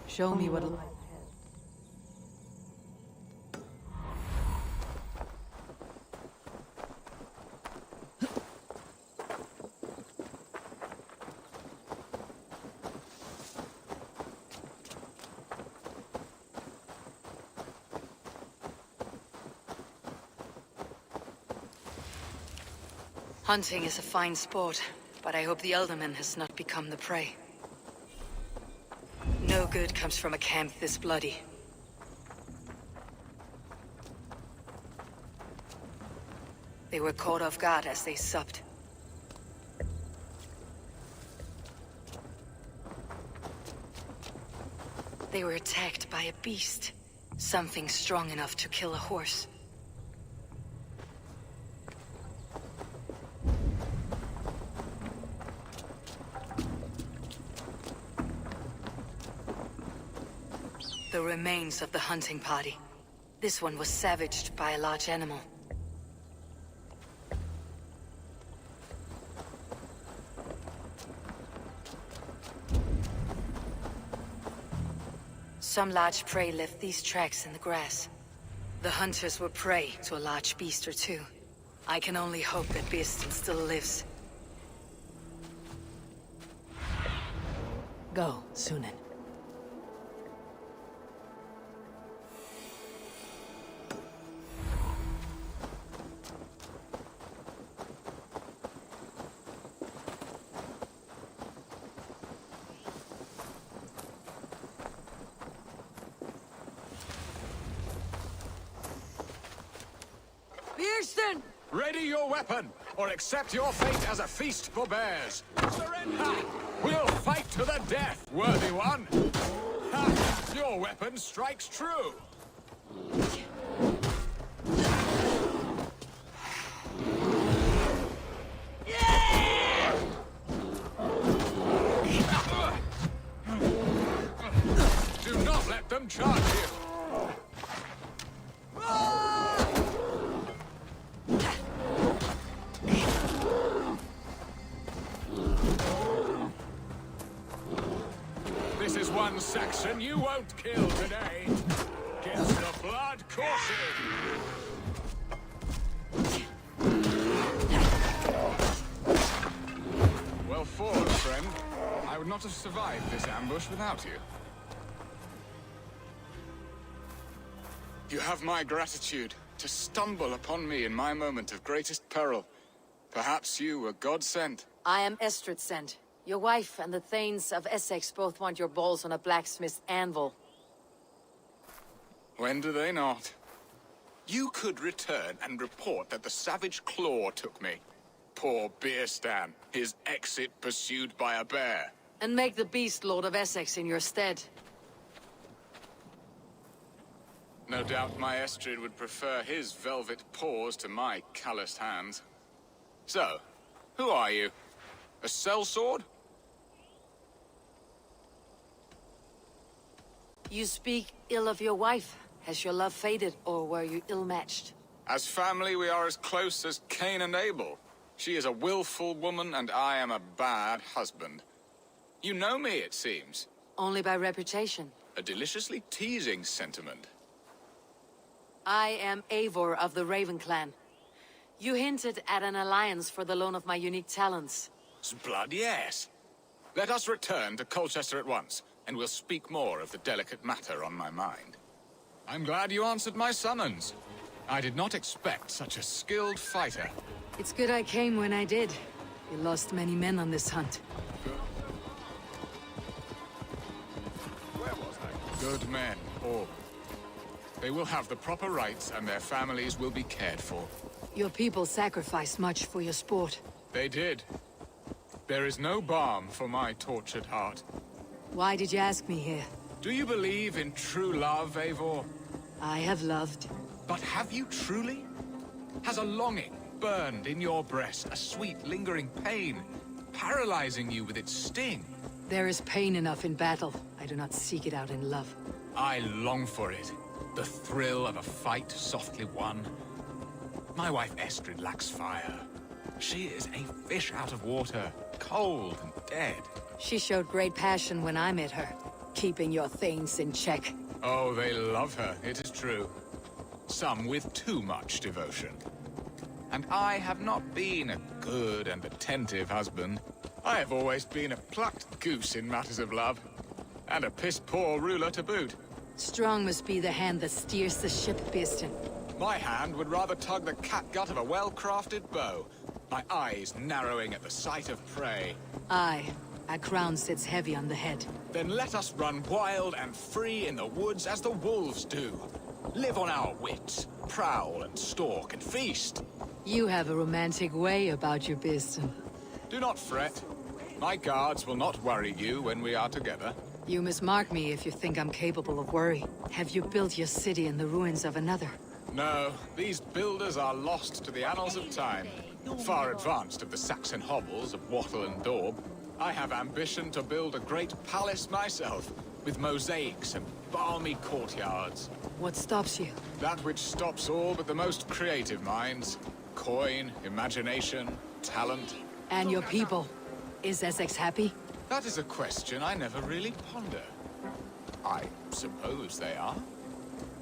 Show me what. Hunting is a fine sport, but I hope the Elderman has not become the prey. No good comes from a camp this bloody. They were caught off guard as they supped. They were attacked by a beast. Something strong enough to kill a horse. The remains of the hunting party. This one was savaged by a large animal. Some large prey left these tracks in the grass. The hunters were prey to a large beast or two. I can only hope that Beastin still lives. Go, Sunan. Ready your weapon, or accept your fate as a feast for bears. Surrender! We'll fight to the death, worthy one! Ha! Your weapon strikes true! Do not let them charge you! One Saxon you won't kill today. Gets the blood coursing. Well fought, friend. I would not have survived this ambush without you. You have my gratitude to stumble upon me in my moment of greatest peril. Perhaps you were God-sent. I am Estrid sent. Your wife and the Thanes of Essex both want your balls on a blacksmith's anvil. When do they not? You could return and report that the savage Claw took me. Poor Beerstan, his exit pursued by a bear. And make the beast Lord of Essex in your stead. No doubt my Estrid would prefer his velvet paws to my calloused hands. So, who are you? A sellsword? You speak ill of your wife. Has your love faded, or were you ill-matched? As family, we are as close as Cain and Abel. She is a willful woman, and I am a bad husband. You know me, it seems. Only by reputation. A deliciously teasing sentiment. I am Eivor of the Raven Clan. You hinted at an alliance for the loan of my unique talents. Blood, yes. Let us return to Colchester at once, and we'll speak more of the delicate matter on my mind. I'm glad you answered my summons. I did not expect such a skilled fighter. It's good I came when I did. You lost many men on this hunt. Where was I? Good men, all. They will have the proper rights, and their families will be cared for. Your people sacrificed much for your sport. They did. There is no balm for my tortured heart. Why did you ask me here? Do you believe in true love, Eivor? I have loved. But have you truly? Has a longing burned in your breast, a sweet, lingering pain, paralyzing you with its sting? There is pain enough in battle. I do not seek it out in love. I long for it. The thrill of a fight softly won. My wife Estrid lacks fire. She is a fish out of water, cold and dead. She showed great passion when I met her, keeping your things in check. Oh, they love her, it is true. Some with too much devotion. And I have not been a good and attentive husband. I have always been a plucked goose in matters of love. And a piss-poor ruler to boot. Strong must be the hand that steers the ship, Beeston. My hand would rather tug the catgut of a well-crafted bow. My eyes narrowing at the sight of prey. Aye, a crown sits heavy on the head. Then let us run wild and free in the woods as the wolves do. Live on our wits, prowl and stalk and feast. You have a romantic way about you, Beeston. Do not fret. My guards will not worry you when we are together. You mismark me if you think I'm capable of worry. Have you built your city in the ruins of another? No, these builders are lost to the annals of time. Far advanced of the Saxon hovels of Wattle and Daub. I have ambition to build a great palace myself, with mosaics and balmy courtyards. What stops you? That which stops all but the most creative minds. Coin, imagination, talent. And your people? Is Essex happy? That is a question I never really ponder. I suppose they are.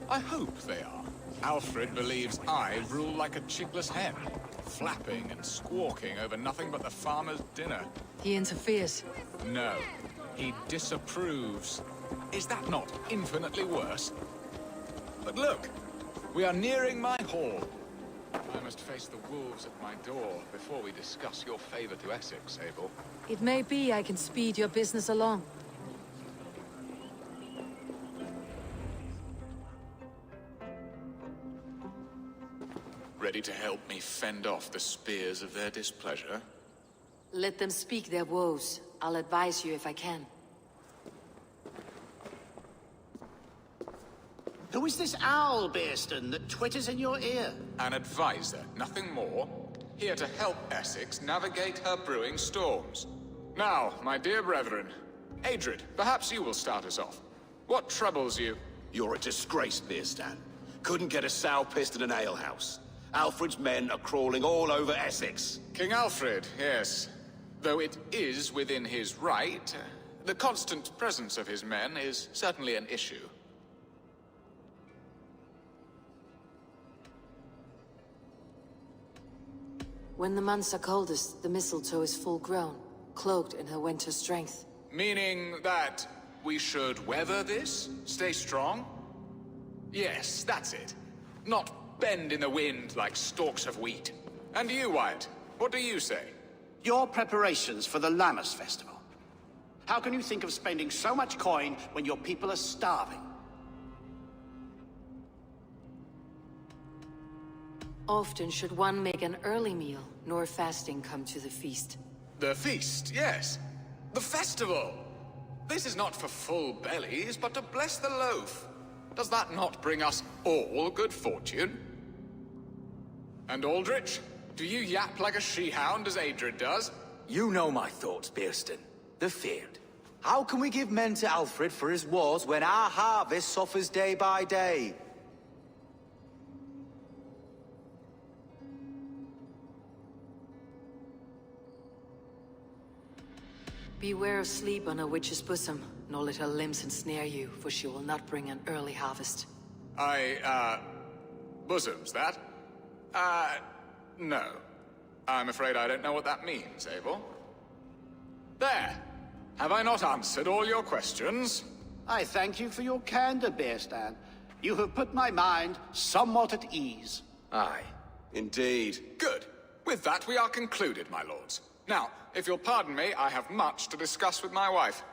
I hope they are. Alfred believes I rule like a chickless hen, flapping and squawking over nothing but the farmer's dinner. He interferes. No, he disapproves. Is that not infinitely worse? But look, we are nearing my hall. I must face the wolves at my door before we discuss your favor to Essex, Abel. It may be I can speed your business along. Ready to help me fend off the spears of their displeasure? Let them speak their woes. I'll advise you if I can. Who is this owl, Beeston, that twitters in your ear? An advisor, nothing more. Here to help Essex navigate her brewing storms. Now, my dear brethren, Adrid, perhaps you will start us off. What troubles you? You're a disgrace, Beerstan. Couldn't get a sow pissed in an alehouse. Alfred's men are crawling all over Essex. King Alfred, yes. Though it is within his right, the constant presence of his men is certainly an issue. When the months are coldest, the mistletoe is full grown, cloaked in her winter strength. Meaning that we should weather this? Stay strong? Yes, that's it. Not bend in the wind like stalks of wheat. And you, Wyatt, what do you say? Your preparations for the Lammas festival. How can you think of spending so much coin when your people are starving? Often should one make an early meal, nor fasting come to the feast. The feast, yes. The festival! This is not for full bellies, but to bless the loaf. Does that not bring us all good fortune? And Aldrich, do you yap like a she-hound as Adrid does? You know my thoughts, Beerston. The feared. How can we give men to Alfred for his wars when our harvest suffers day by day? Beware of sleep on a witch's bosom, nor let her limbs ensnare you, for she will not bring an early harvest. Bosoms, that? No. I'm afraid I don't know what that means, Eivor. There! Have I not answered all your questions? I thank you for your candor, Bearstan. You have put my mind somewhat at ease. Aye. Indeed. Good. With that, we are concluded, my lords. Now, if you'll pardon me, I have much to discuss with my wife.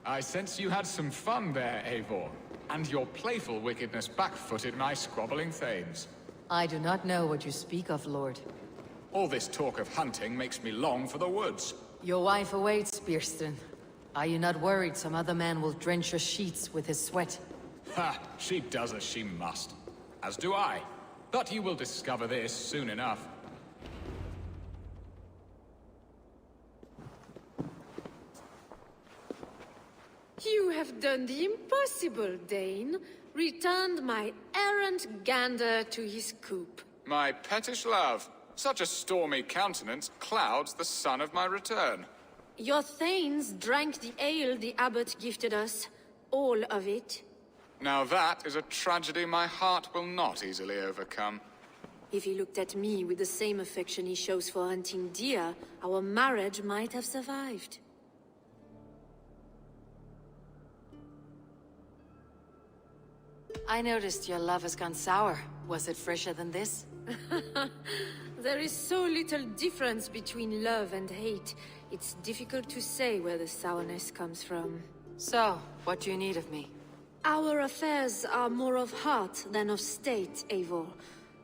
I sense you had some fun there, Eivor. And your playful wickedness backfooted my squabbling thanes. I do not know what you speak of, Lord. All this talk of hunting makes me long for the woods. Your wife awaits, Bearstan. Are you not worried some other man will drench your sheets with his sweat? Ha! She does as she must. As do I. But you will discover this soon enough. You have done the impossible, Dane. Returned my errant gander to his coop. My pettish love. Such a stormy countenance clouds the sun of my return. Your thanes drank the ale the abbot gifted us. All of it. Now that is a tragedy my heart will not easily overcome. If he looked at me with the same affection he shows for hunting deer, our marriage might have survived. I noticed your love has gone sour. Was it fresher than this? There is so little difference between love and hate. It's difficult to say where the sourness comes from. So, what do you need of me? Our affairs are more of heart than of state, Eivor.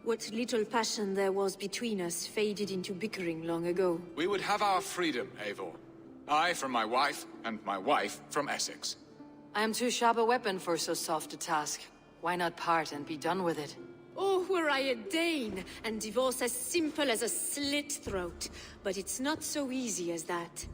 What little passion there was between us faded into bickering long ago. We would have our freedom, Eivor. I from my wife, and my wife from Essex. I am too sharp a weapon for so soft a task. Why not part and be done with it? Oh, were I a Dane, and divorce as simple as a slit throat. But it's not so easy as that.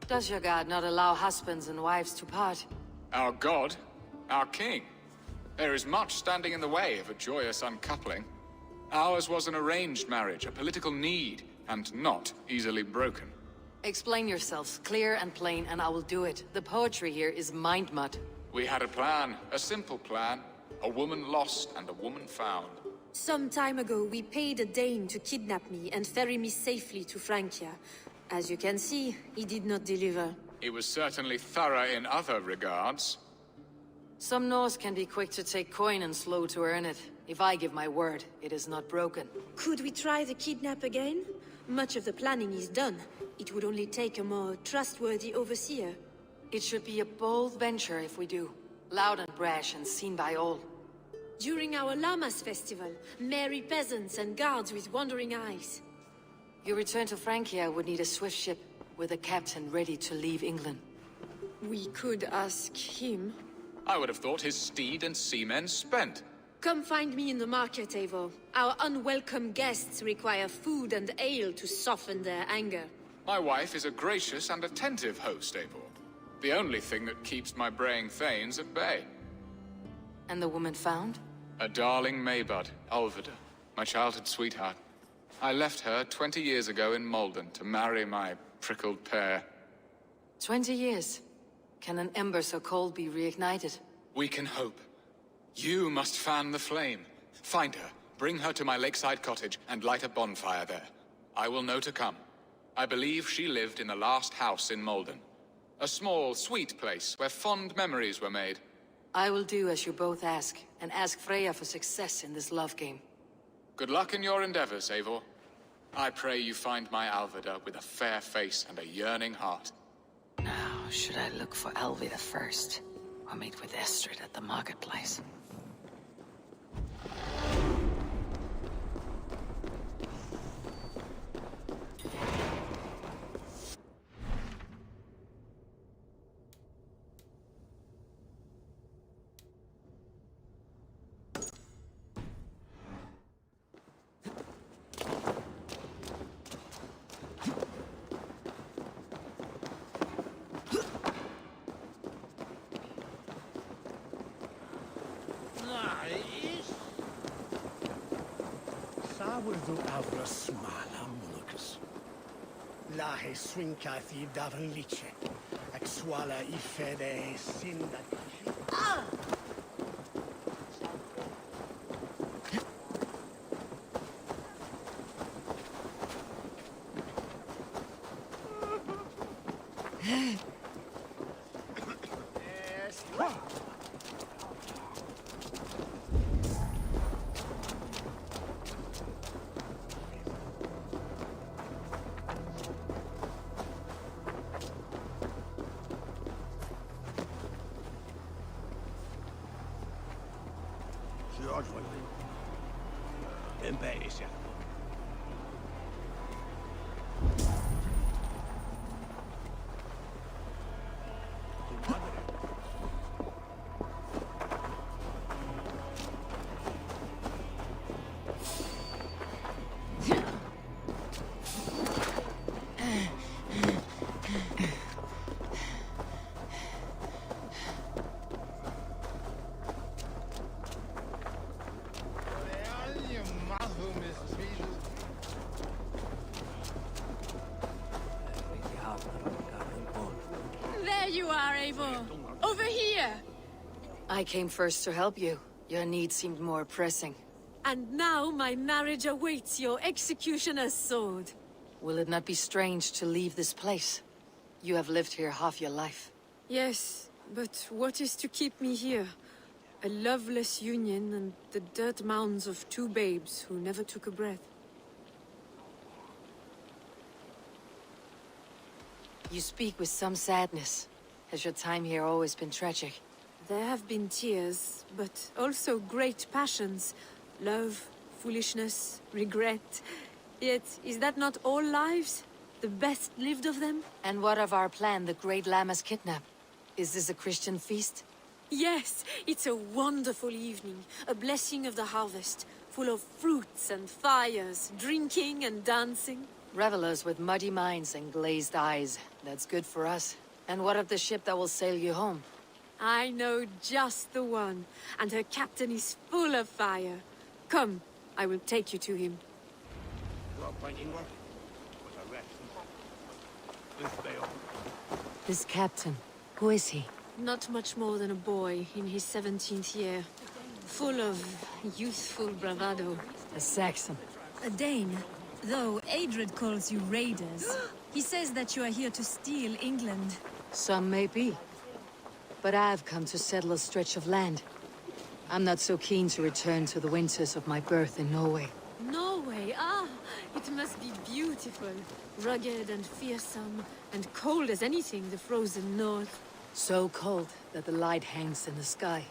Does your god not allow husbands and wives to part? Our god? Our king? There is much standing in the way of a joyous uncoupling. Ours was an arranged marriage, a political need, and not easily broken. Explain yourselves clear and plain, and I will do it. The poetry here is mind mud. We had a plan, a simple plan. A woman lost and a woman found. Some time ago, we paid a Dane to kidnap me and ferry me safely to Francia. As you can see, he did not deliver. He was certainly thorough in other regards. Some Norse can be quick to take coin and slow to earn it. If I give my word, it is not broken. Could we try the kidnap again? Much of the planning is done. It would only take a more trustworthy overseer. It should be a bold venture if we do. Loud and brash and seen by all. During our Llamas festival, merry peasants and guards with wandering eyes. Your return to Francia would need a swift ship, with a captain ready to leave England. We could ask him. I would have thought his steed and seamen spent. Come find me in the market, Eivor. Our unwelcome guests require food and ale to soften their anger. My wife is a gracious and attentive host, Eivor. The only thing that keeps my braying thanes at bay. And the woman found? A darling Maybud, Ulvida, my childhood sweetheart. I left her 20 years ago in Malden to marry my prickled pear. 20 years? Can an ember so cold be reignited? We can hope. You must fan the flame. Find her, bring her to my lakeside cottage, and light a bonfire there. I will know to come. I believe she lived in the last house in Malden. A small, sweet place where fond memories were made. I will do as you both ask, and ask Freya for success in this love game. Good luck in your endeavors, Eivor. I pray you find my Alvida with a fair face and a yearning heart. Now, should I look for Alvida first, or meet with Estrid at the marketplace? Sawardu avra smala mulukus. Lahe swinkathi davan liche. Akswala ifede sinda. There you are, Eivor. Over here. I came first to help you. Your need seemed more pressing. And now my marriage awaits your executioner's sword. Will it not be strange to leave this place? You have lived here half your life. Yes, but what is to keep me here? A loveless union and the dirt mounds of two babes who never took a breath. You speak with some sadness. Has your time here always been tragic? There have been tears, but also great passions. Love, foolishness, regret. Yet, is that not all lives? The best lived of them? And what of our plan, the Great Lammas kidnap? Is this a Christian feast? Yes, it's a wonderful evening. A blessing of the harvest, full of fruits and fires, drinking and dancing. Revelers with muddy minds and glazed eyes. That's good for us. And what of the ship that will sail you home? I know just the one, and her captain is full of fire. Come, I will take you to him. This captain, who is he? Not much more than a boy in his 17th year. Full of youthful bravado. A Saxon. A Dane, though Adred calls you raiders. He says that you are here to steal England. Some may be. But I've come to settle a stretch of land. I'm not so keen to return to the winters of my birth in Norway. Norway, it must be beautiful. Rugged and fearsome, and cold as anything the frozen north. So cold that the light hangs in the sky.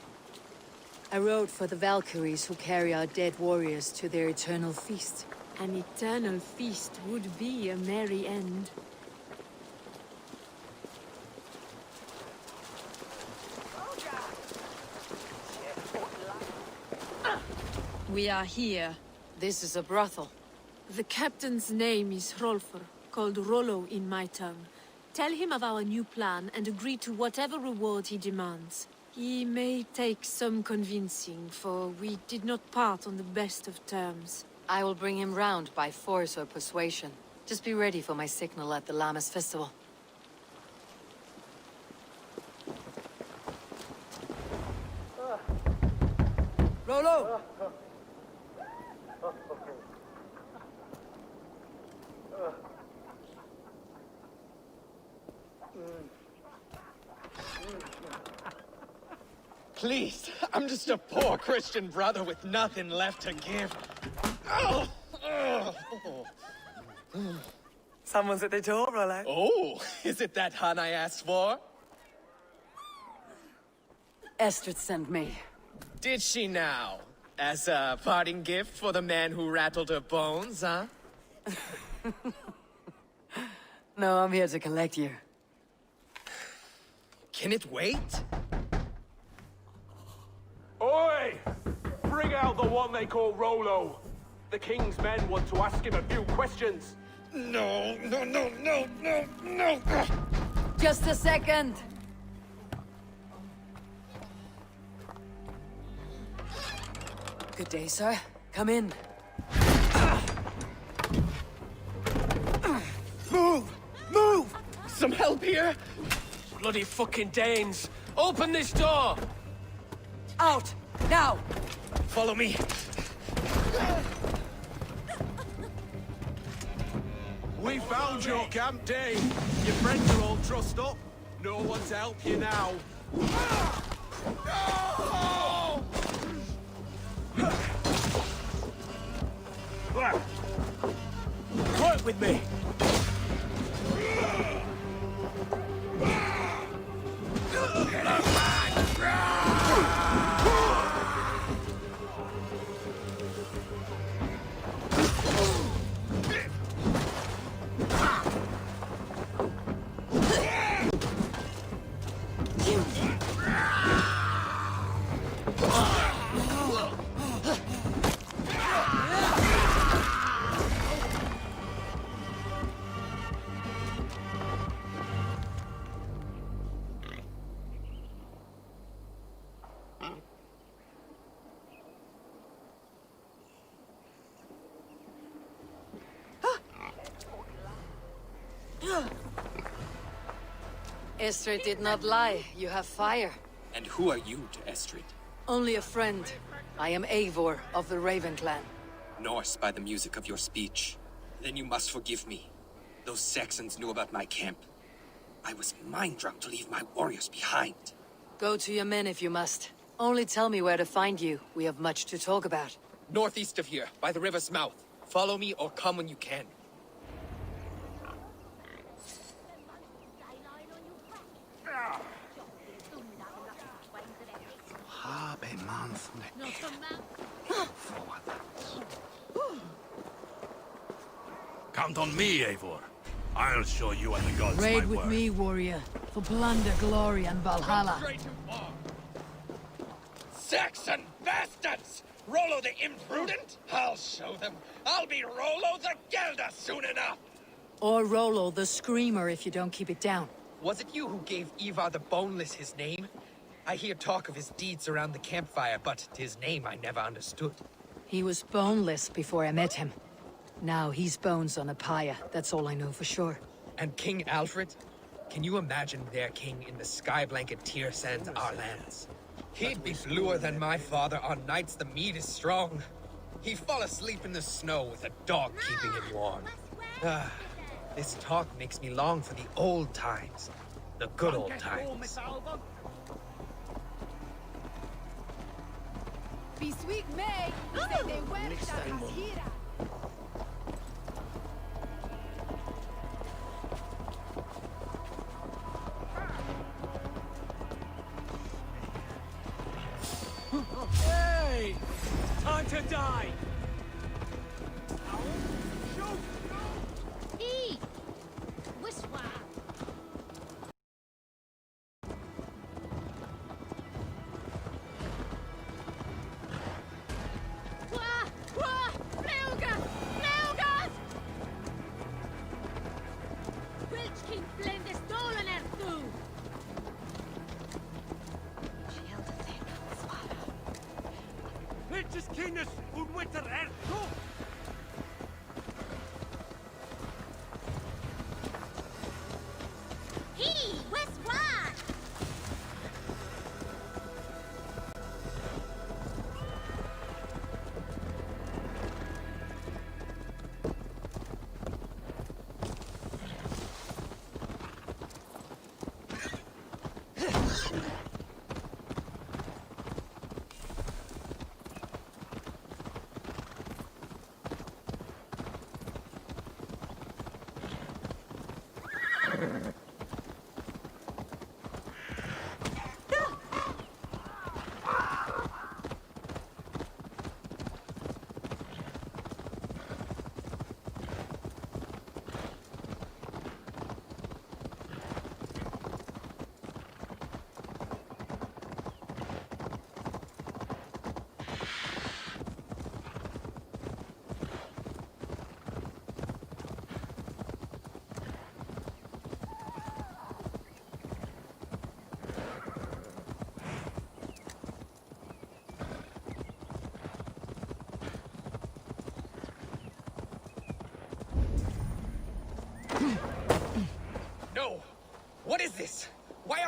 I rode for the Valkyries who carry our dead warriors to their eternal feast. An eternal feast would be a merry end. We are here. This is a brothel. The captain's name is Hrolfr, called Rollo in my tongue. Tell him of our new plan and agree to whatever reward he demands. He may take some convincing, for we did not part on the best of terms. I will bring him round by force or persuasion. Just be ready for my signal at the Lammas festival. Rollo! Please, I'm just a poor Christian brother with nothing left to give. Someone's at the door, Rollo. Oh, is it that hun I asked for? Estrid sent me. Did she now? As a parting gift for the man who rattled her bones, huh? No, I'm here to collect you. Can it wait? Oi! Bring out the one they call Rollo. The king's men want to ask him a few questions. No. Just a second. Good day, sir. Come in. Move! Some help here? Bloody fucking Danes! Open this door! Out! Now! Follow me. We found your camp, Dane. Your friends are all trussed up. No one to help you now. Work with me! Estrid did not lie. You have fire. And who are you to Estrid? Only a friend. I am Eivor of the Raven clan. Norse by the music of your speech. Then you must forgive me. Those Saxons knew about my camp. I was mind-drunk to leave my warriors behind. Go to your men if you must. Only tell me where to find you. We have much to talk about. Northeast of here, by the river's mouth. Follow me or come when you can. Count on me, Eivor. I'll show you and the gods my Raid with worth. me, warrior, for plunder, glory, and Valhalla. Saxon bastards! Rollo the imprudent? I'll show them. I'll be Rollo the Gelder soon enough! Or Rollo the Screamer if you don't keep it down. Was it you who gave Ivar the Boneless his name? I hear talk of his deeds around the campfire, but his name I never understood. He was boneless before I met him. Now he's bones on a pyre, that's all I know for sure. And King Alfred? Can you imagine their king in the sky blanket tear sands our lands? He'd be bluer than my father on nights the mead is strong. He'd fall asleep in the snow with a dog keeping him warm. This talk makes me long for the old times. The good old times. Be sweet May, say they were Hey! Time to die! Eat! Wiswa! Pitches Kines und Winter Erto! He! Wiswa!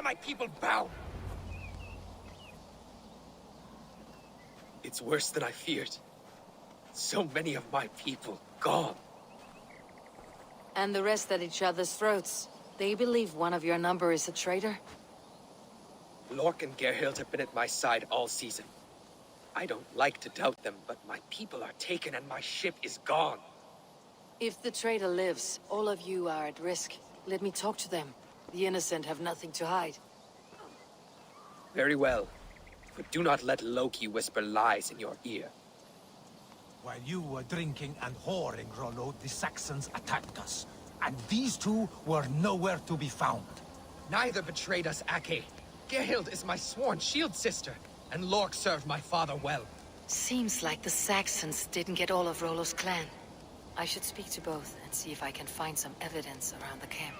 my people bow! It's worse than I feared. So many of my people gone. And the rest at each other's throats. They believe one of your number is a traitor? Lork and Gerhild have been at my side all season. I don't like to doubt them, but my people are taken and my ship is gone. If the traitor lives, all of you are at risk. Let me talk to them. The innocent have nothing to hide. Very well. But do not let Loki whisper lies in your ear. While you were drinking and whoring, Rollo, the Saxons attacked us. And these two were nowhere to be found. Neither betrayed us, Ake. Gerhild is my sworn shield sister, and Lork served my father well. Seems like the Saxons didn't get all of Rollo's clan. I should speak to both and see if I can find some evidence around the camp.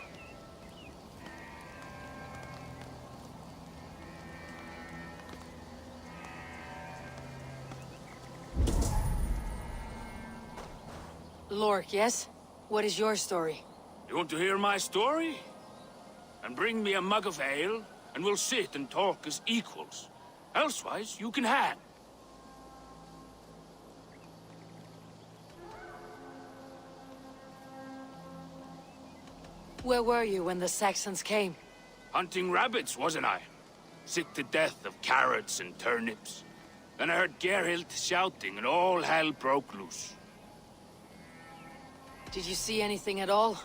Lork, yes? What is your story? You want to hear my story? And bring me a mug of ale, and we'll sit and talk as equals. Elsewise, you can hang. Where were you when the Saxons came? Hunting rabbits, wasn't I? Sick to death of carrots and turnips. Then I heard Gerhild shouting, and all hell broke loose. Did you see anything at all?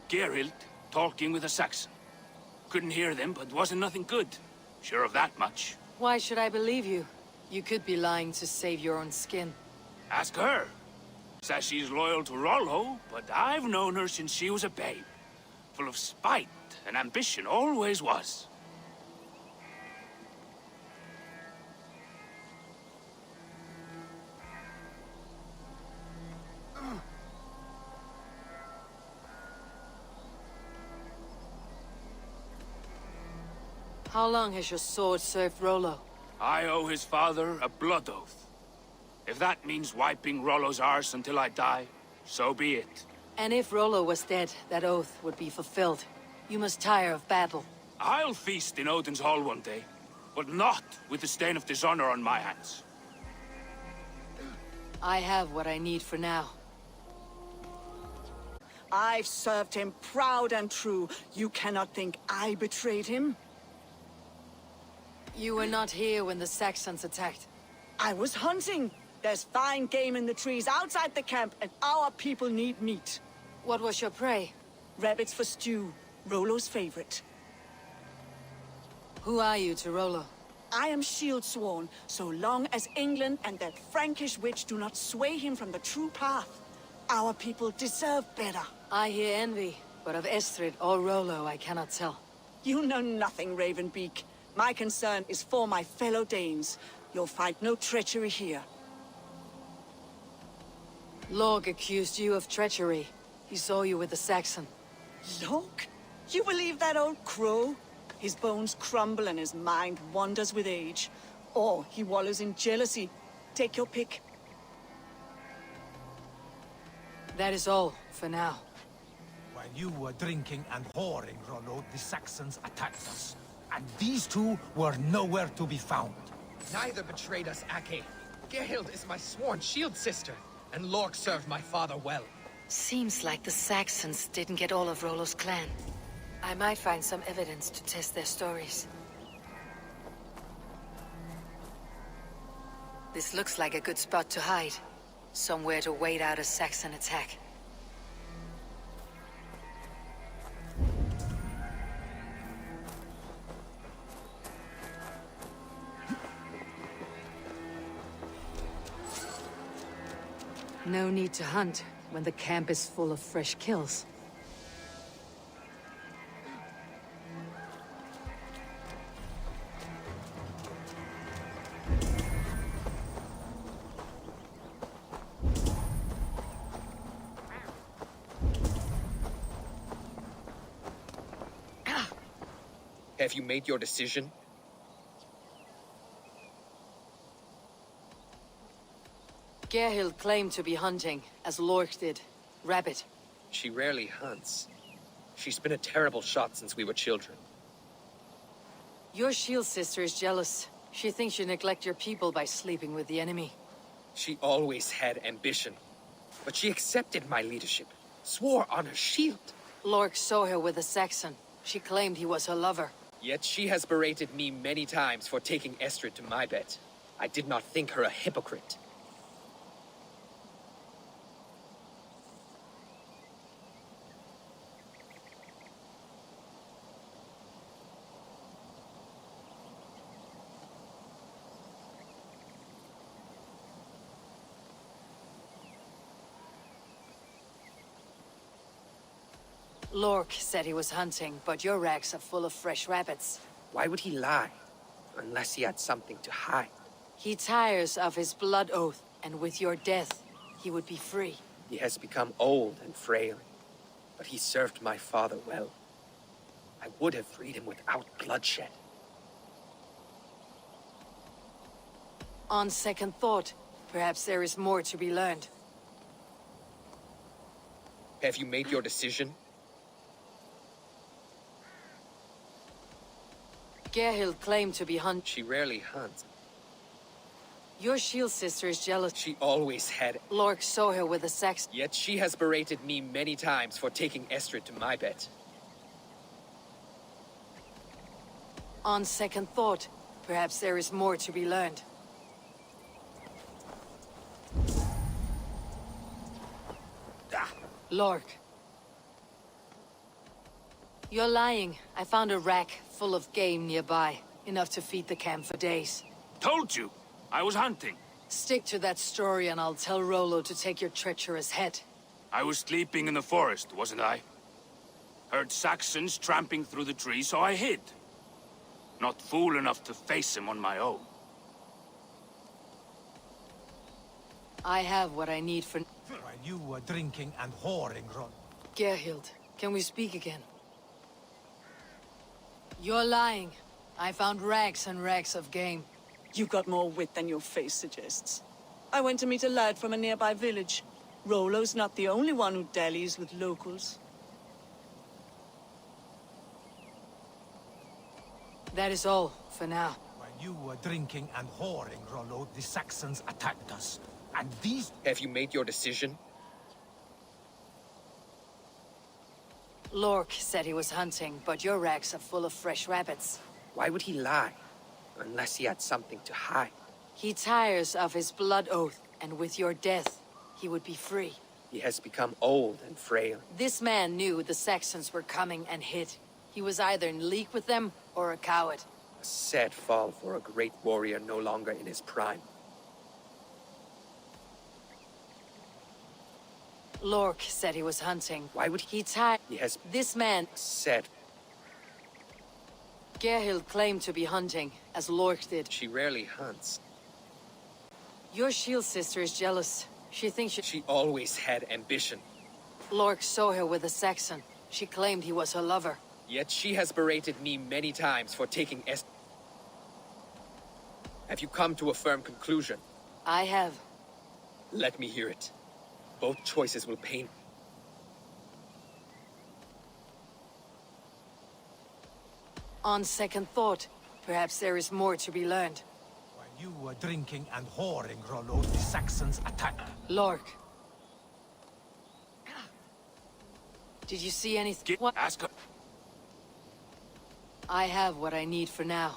Gerhild talking with a Saxon. Couldn't hear them, but wasn't nothing good. Sure of that much. Why should I believe you? You could be lying to save your own skin. Ask her. Says she's loyal to Rollo, but I've known her since she was a babe. Full of spite and ambition, always was. How long has your sword served Rollo? I owe his father a blood oath. If that means wiping Rollo's arse until I die, so be it. And if Rollo was dead, that oath would be fulfilled. You must tire of battle. I'll feast in Odin's hall one day, but not with the stain of dishonor on my hands. I have what I need for now. I've served him proud and true. You cannot think I betrayed him? You were not here when the Saxons attacked. I was hunting. There's fine game in the trees outside the camp, and our people need meat. What was your prey? Rabbits for stew, Rollo's favorite. Who are you to Rollo? I am shield sworn, so long as England and that Frankish witch do not sway him from the true path. Our people deserve better. I hear envy, but of Estrid or Rollo I cannot tell. You know nothing, Ravenbeak. My concern is for my fellow Danes. You'll find no treachery here. Lorg accused you of treachery. He saw you with the Saxon. Lorg? You believe that old crow? His bones crumble and his mind wanders with age. Or he wallows in jealousy. Take your pick. That is all, for now. While you were drinking and whoring, Rollo, the Saxons attacked us. And these two were nowhere to be found. Neither betrayed us, Ake. Gerhild is my sworn shield sister, and Lork served my father well. Seems like the Saxons didn't get all of Rollo's clan. I might find some evidence to test their stories. This looks like a good spot to hide. Somewhere to wait out a Saxon attack. No need to hunt when the camp is full of fresh kills. Have you made your decision? Gerhild claimed to be hunting, as Lork did. Rabbit. She rarely hunts. She's been a terrible shot since we were children. Your shield sister is jealous. She thinks you neglect your people by sleeping with the enemy. She always had ambition. But she accepted my leadership, swore on her shield. Lork saw her with a Saxon. She claimed he was her lover. Yet she has berated me many times for taking Estrid to my bed. I did not think her a hypocrite. Lork said he was hunting, but your racks are full of fresh rabbits. Why would he lie? Unless he had something to hide. He tires of his blood oath, and with your death, he would be free. He has become old and frail, but he served my father well. I would have freed him without bloodshed. On second thought, perhaps there is more to be learned. Have you made your decision? Gerhild claimed to be hunt. She rarely hunts. Your shield sister is jealous. She always had. Lork saw her with a Saxon. Yet she has berated me many times for taking Estrid to my bed. On second thought, perhaps there is more to be learned. Lork. You're lying. I found a rack full of game nearby. Enough to feed the camp for days. Told you! I was hunting. Stick to that story and I'll tell Rollo to take your treacherous head. I was sleeping in the forest, wasn't I? Heard Saxons tramping through the trees, so I hid. Not fool enough to face him on my own. I have what I need for... While you were drinking and whoring, Ron. Gerhild, can we speak again? You're lying. I found racks and racks of game. You got more wit than your face suggests. I went to meet a lad from a nearby village. Rollo's not the only one who dallies with locals. That is all, for now. While you were drinking and whoring, Rollo, the Saxons attacked us. And these... Have you made your decision? Lork said he was hunting, but your racks are full of fresh rabbits. Why would he lie? Unless he had something to hide. He tires of his blood oath, and with your death, he would be free. He has become old and frail. This man knew the Saxons were coming and hid. He was either in league with them, or a coward. A sad fall for a great warrior no longer in his prime. Lork said he was hunting. Why would he He has... This man... Said... Gerhild claimed to be hunting, as Lork did. She rarely hunts. Your shield sister is jealous. She thinks She always had ambition. Lork saw her with a Saxon. She claimed he was her lover. Yet she has berated me many times for taking Have you come to a firm conclusion? I have. Let me hear it. Both choices will pain. On second thought, perhaps there is more to be learned. While you were drinking and whoring, Rollo, the Saxons attacked. Lork. Did you see anything? What? Ask her. I have what I need for now.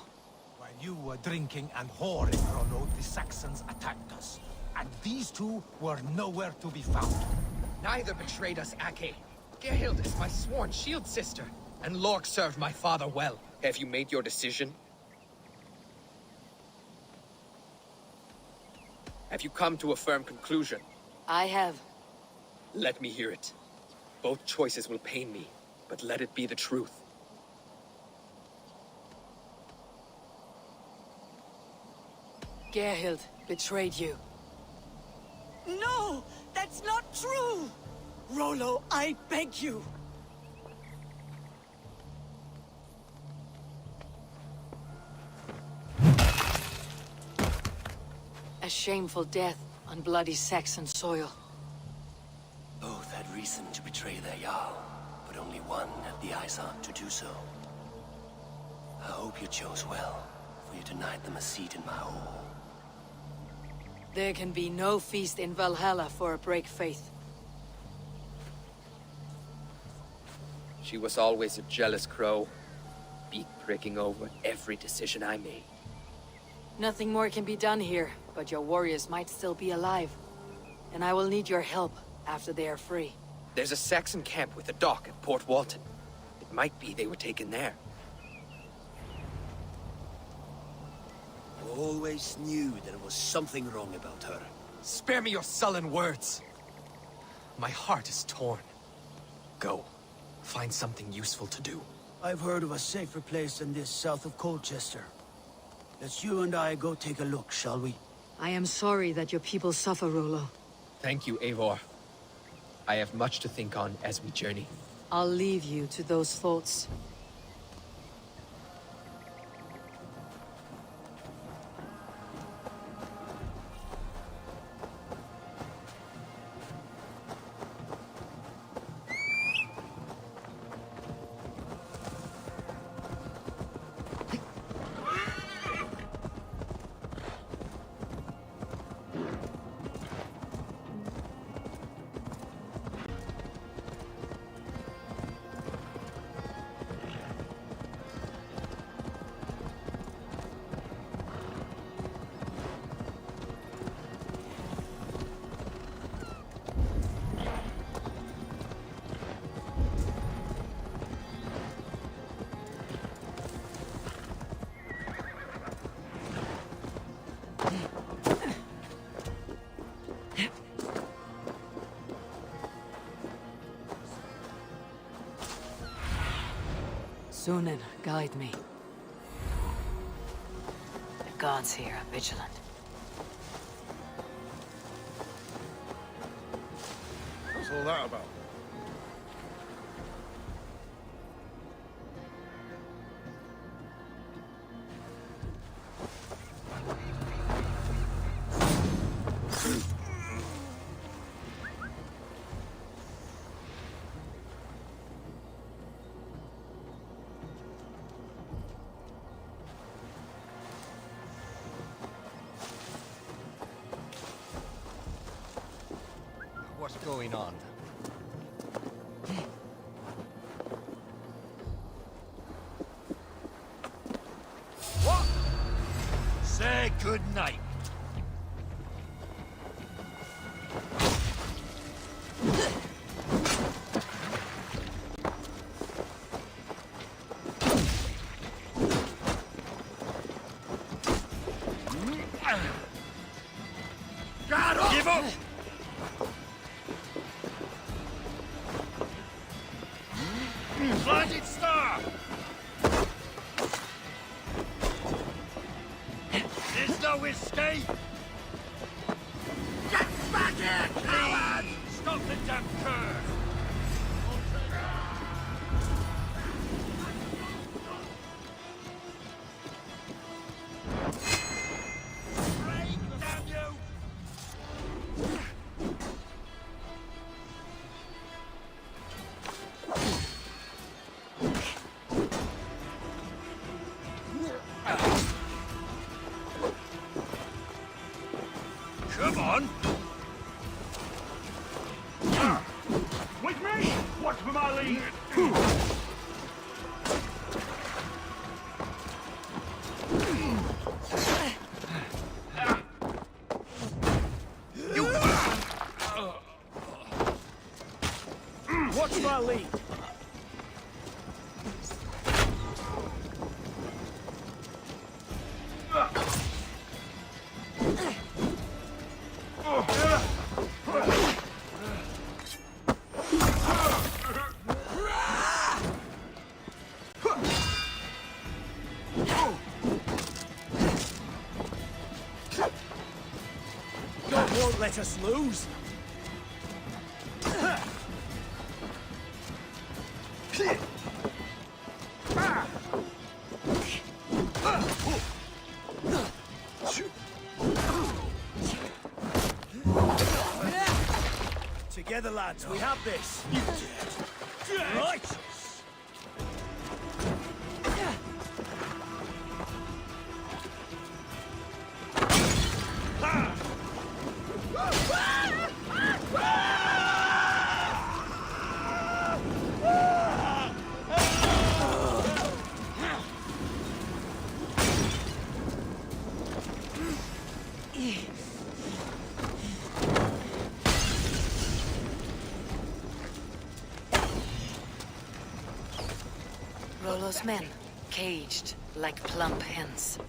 While you were drinking and whoring, Rollo, the Saxons attacked us. And these two were nowhere to be found. Neither betrayed us, Ake. Gerhild is my sworn shield sister, and Lork served my father well. Have you made your decision? Have you come to a firm conclusion? I have. Let me hear it. Both choices will pain me, but let it be the truth. Gerhild betrayed you. No! That's not true! Rollo, I beg you! A shameful death on bloody Saxon soil. Both had reason to betray their Jarl, but only one had the eyesight to do so. I hope you chose well, for you denied them a seat in my hall. There can be no feast in Valhalla for a break faith. She was always a jealous crow, beak pricking over every decision I made. Nothing more can be done here, but your warriors might still be alive. And I will need your help after they are free. There's a Saxon camp with a dock at Port Walton. It might be they were taken there. I always knew there was something wrong about her. Spare me your sullen words. My heart is torn. Go. Find something useful to do. I've heard of a safer place than this south of Colchester. Let's you and I go take a look, shall we? I am sorry that your people suffer, Rollo. Thank you, Eivor. I have much to think on as we journey. I'll leave you to those thoughts. Sunan, guide me. The gods here are vigilant. What's all that about? What's going on? What? Say good night. Give up! Blinded star! There's no escape! Get back here, coward! Stop the damn cur! Damn you! Come on! With me! Watch for my lead! Watch my lead! God won't let us lose. Together, lads, we have this. Right. Rollo's men, caged like plump hens.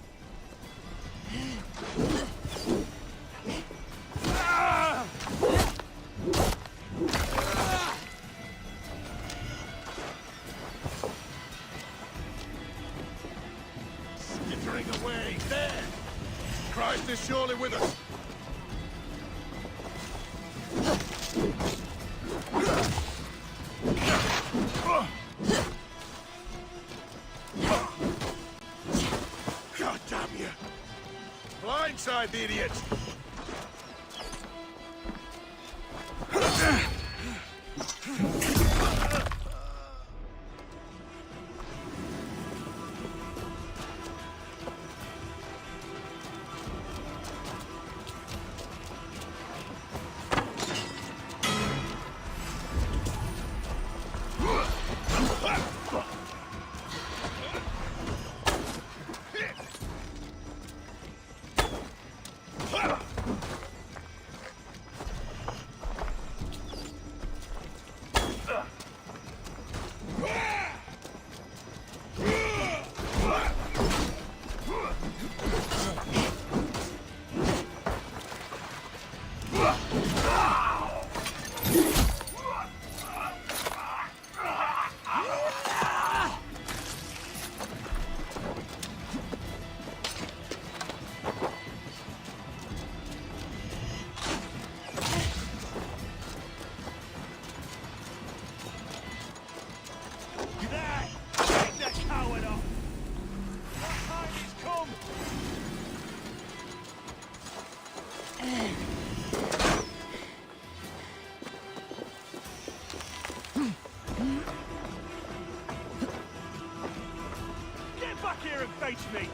Skittering away, there! Christ is surely with us! God damn you! Blindside the idiot! Get back here and face me!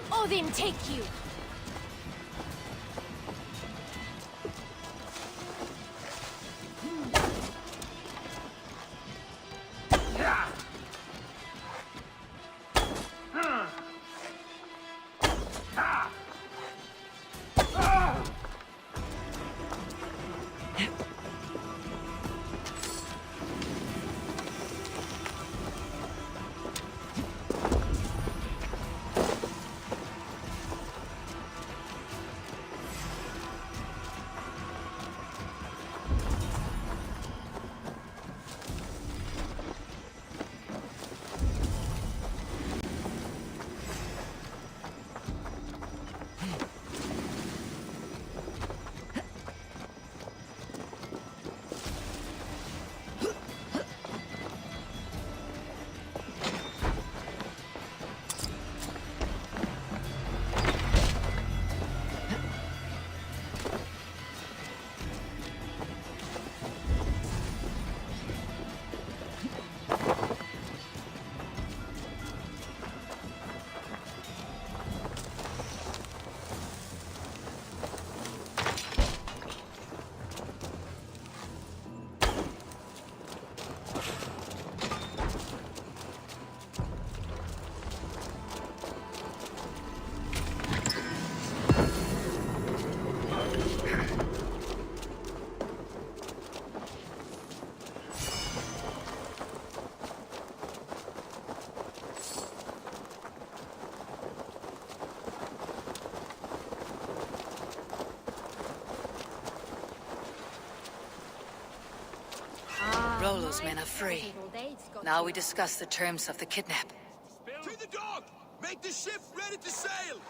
Odin take you! Rollo's men are free. Now we discuss the terms of the kidnap. To the dock! Make the ship ready to sail!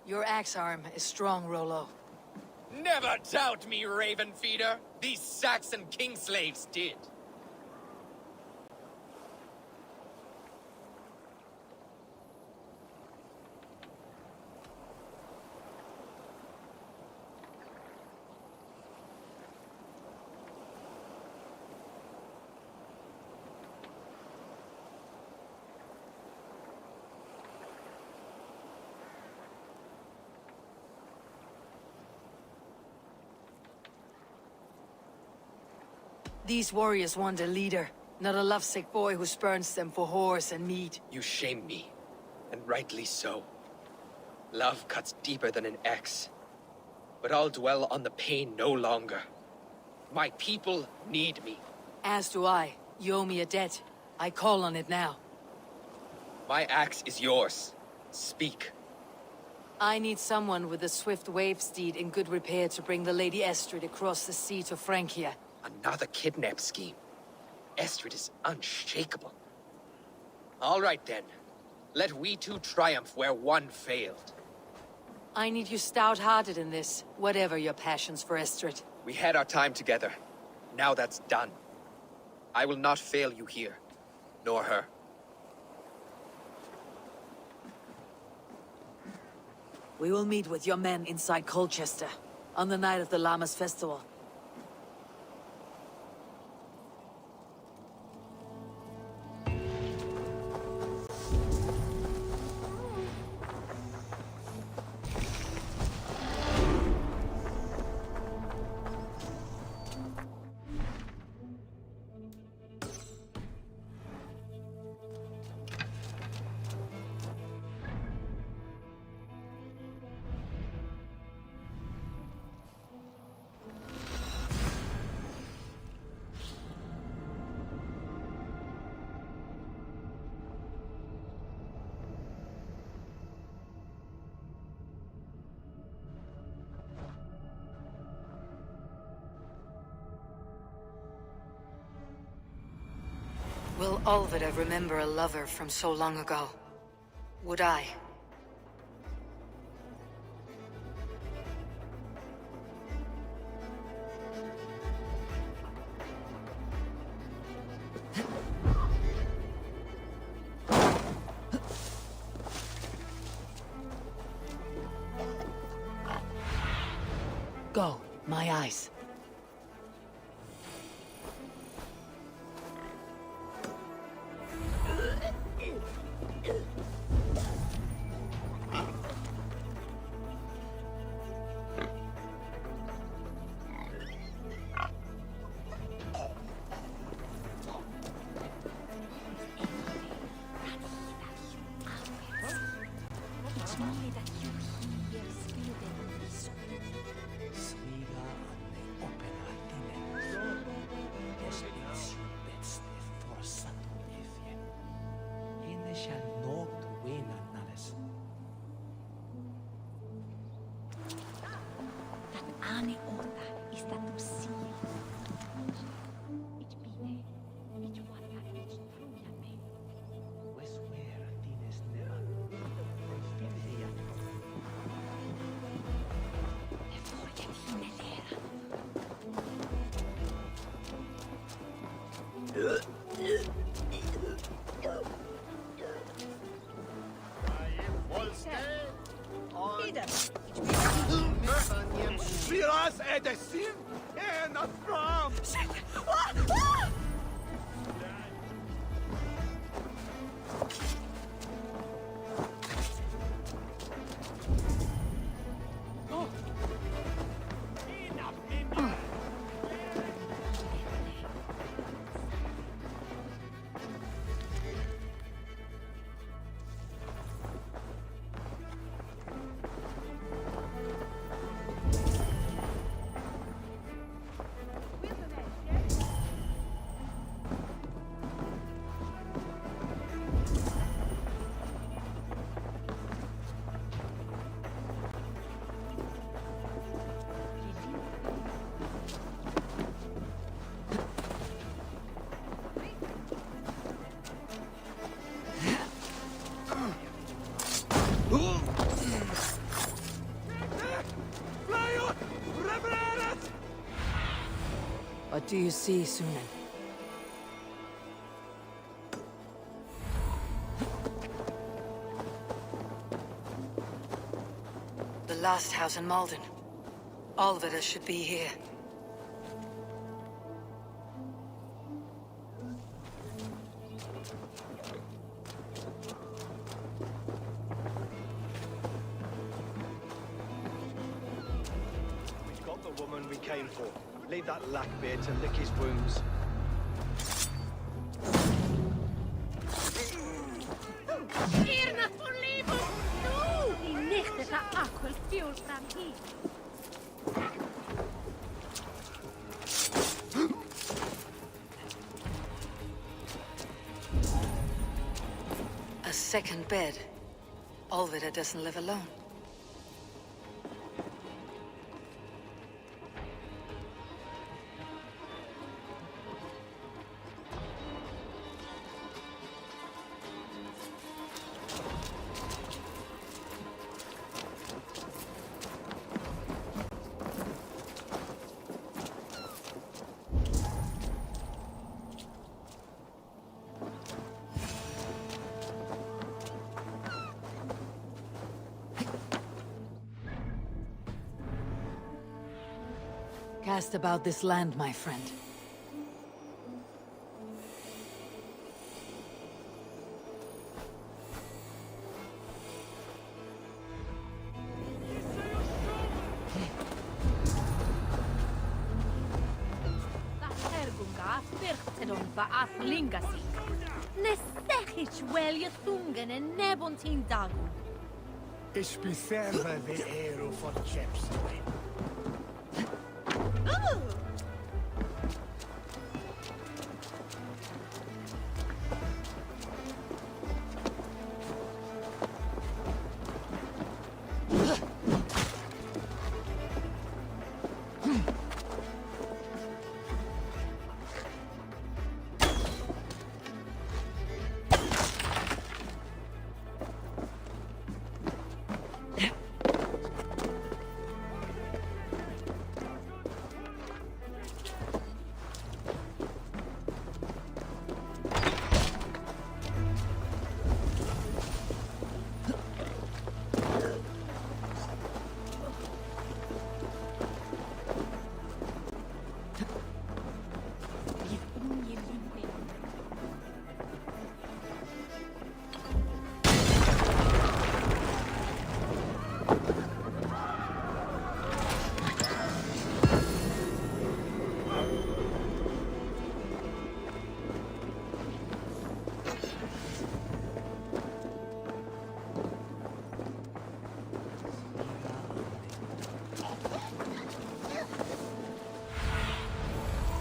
Your axe arm is strong, Rollo. Never doubt me, Raven Feeder. These Saxon king slaves did. These warriors want a leader, not a lovesick boy who spurns them for horse and meat. You shame me, and rightly so. Love cuts deeper than an axe. But I'll dwell on the pain no longer. My people need me. As do I. You owe me a debt. I call on it now. My axe is yours. Speak. I need someone with a swift wave steed in good repair to bring the Lady Estrid across the sea to Francia. Another kidnap scheme. Estrid is unshakable. All right then. Let we two triumph where one failed. I need you stout-hearted in this, whatever your passions for Estrid. We had our time together. Now that's done. I will not fail you here, nor her. We will meet with your men inside Colchester, on the night of the Llamas Festival. Will Olvida remember a lover from so long ago? Would I? Go, my eyes. Viras edesin en afram. do you see, Sunan? The last house in Malden. All of it should be here. We've got the woman we came for. Leave that lackbeard to lick his wounds. Irna forlevo! No! Die nicht der Aquel fuel from here. A second bed. Olvida doesn't live alone. Cast about this land, my friend. Ich beserve the aero for chips.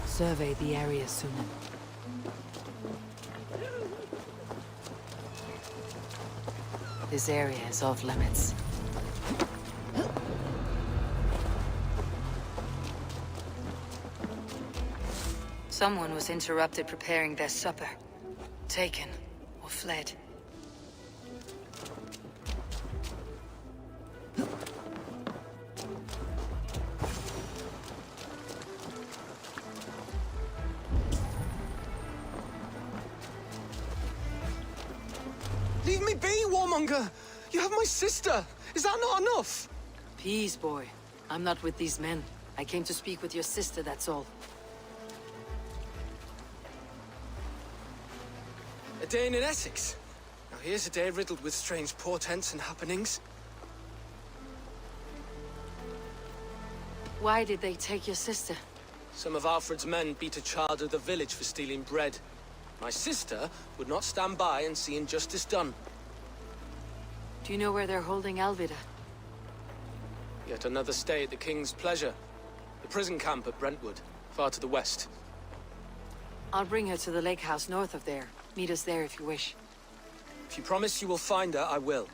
Survey the area, Sunan. This area is off limits. Someone was interrupted preparing their supper. Taken or fled. Leave me be, warmonger! You have my sister! Is that not enough? Peace, boy. I'm not with these men. I came to speak with your sister, that's all. A day in Essex. Now here's a day riddled with strange portents and happenings. Why did they take your sister? Some of Alfred's men beat a child of the village for stealing bread. My sister would not stand by and see injustice done. Do you know where they're holding Alvida? Yet another stay at the King's pleasure. The prison camp at Brentwood, far to the west. I'll bring her to the lake house north of there. Meet us there if you wish. If you promise you will find her, I will.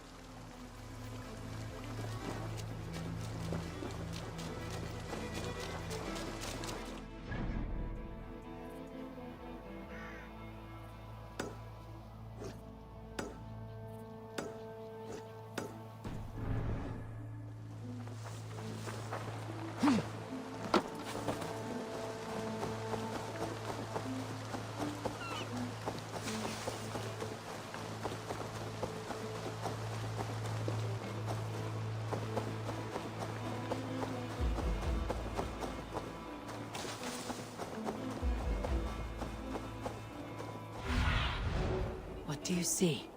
do you see?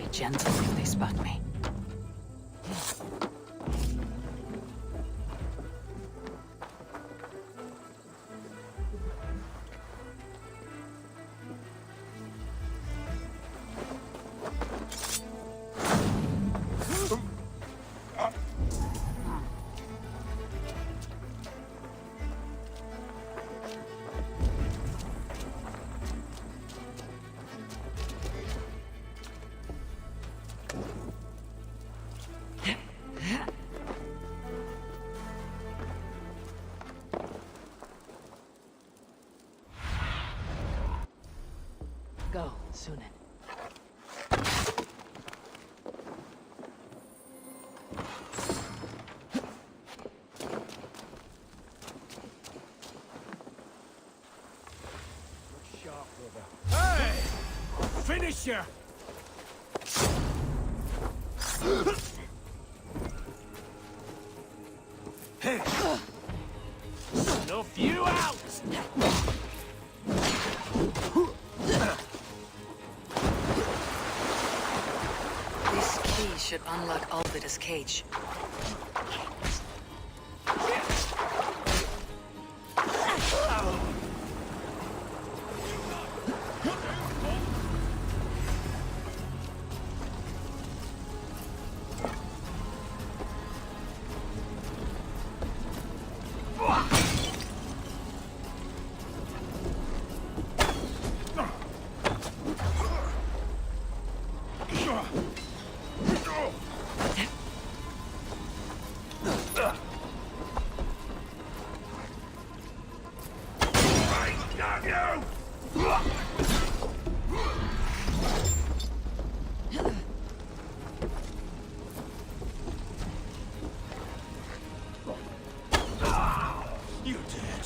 be gentle if they spot me. Go, Sunan. Hey! Finish ya! Hey! Snuff you out! This key should unlock Alvida's cage. You're dead!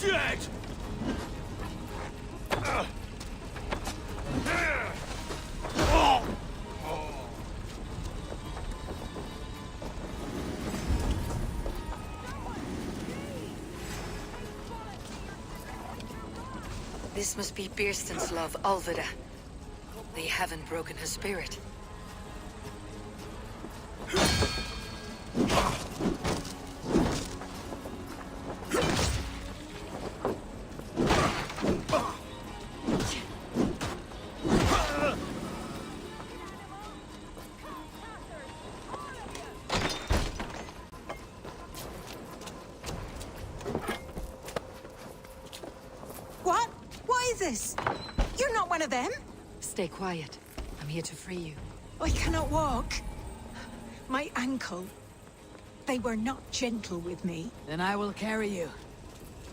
Dead! This must be Birston's love, Alvida. They haven't broken her spirit. What? What is this? You're not one of them? Stay quiet. I'm here to free you. I cannot walk. My ankle. They were not gentle with me. Then I will carry you.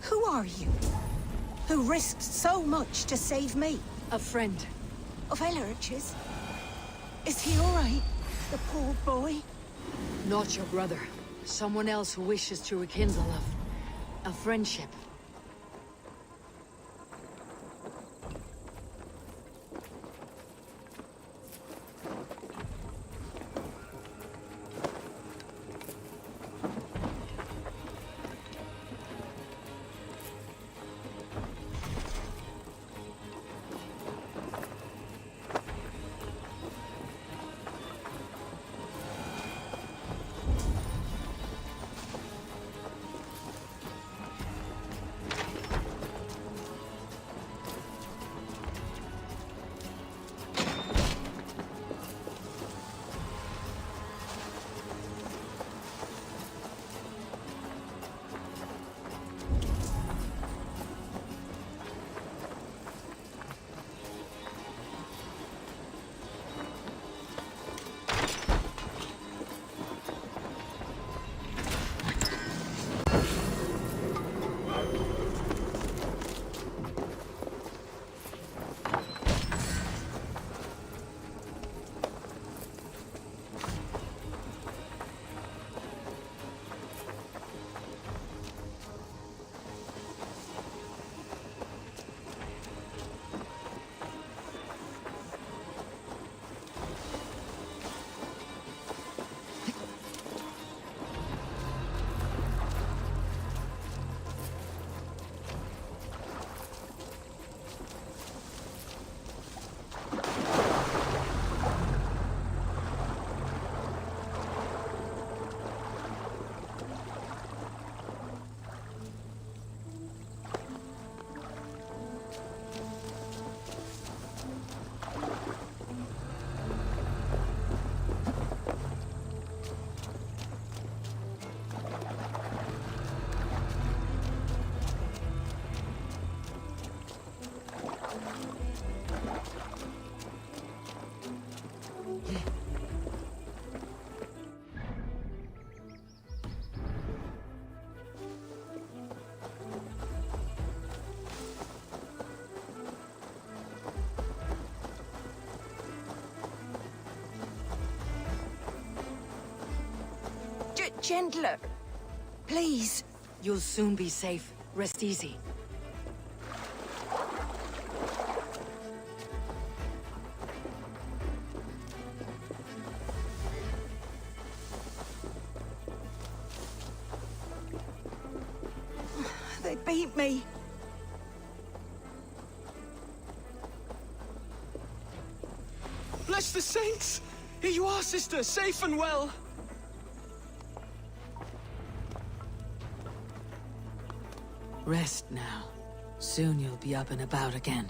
Who are you? Who risked so much to save me? A friend. Of Ellerch's? Is he all right? The poor boy? Not your brother. Someone else who wishes to rekindle a friendship. gentler. Please. You'll soon be safe. Rest easy. They beat me. Bless the saints! Here you are, sister, safe and well. Rest now. Soon you'll be up and about again.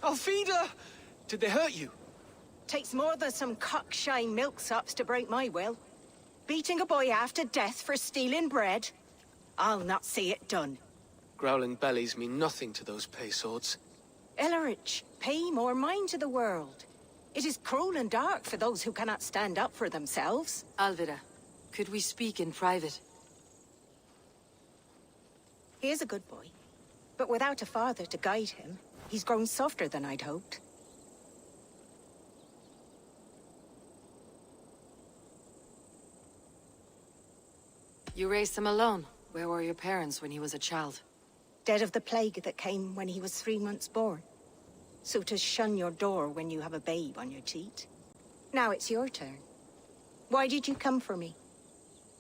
Alfida! Did they hurt you? Takes more than some cockshy milksops to break my will. Beating a boy half to death for stealing bread? I'll not see it done. Growling bellies mean nothing to those pay swords. Ellerich, pay more mind to the world. It is cruel and dark for those who cannot stand up for themselves. Alvida, could we speak in private? He is a good boy, but without a father to guide him, he's grown softer than I'd hoped. You raised him alone. Where were your parents when he was a child? Dead of the plague that came when he was 3 months born. So to shun your door when you have a babe on your teat. Now it's your turn. Why did you come for me?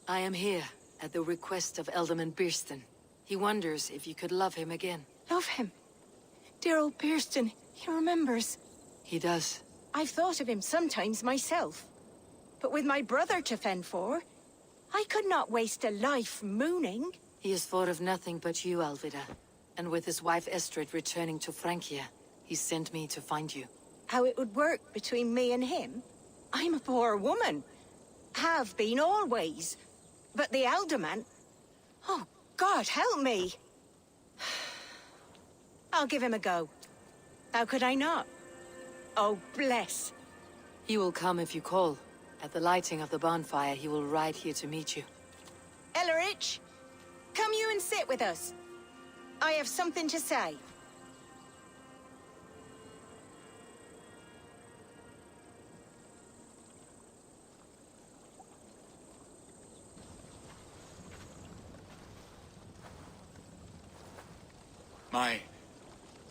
I am here at the request of Alderman Birston. He wonders if you could love him again. Love him? Dear old Birston, he remembers. He does. I've thought of him sometimes myself. But with my brother to fend for, I could not waste a life mooning. He has thought of nothing but you, Alvida. And with his wife Estrid returning to Francia, he sent me to find you. How it would work between me and him? I'm a poor woman. Have been always. But the alderman... Oh, God, help me! I'll give him a go. How could I not? Oh, bless. He will come if you call. At the lighting of the bonfire, he will ride here to meet you. Ellerich, come you and sit with us. I have something to say.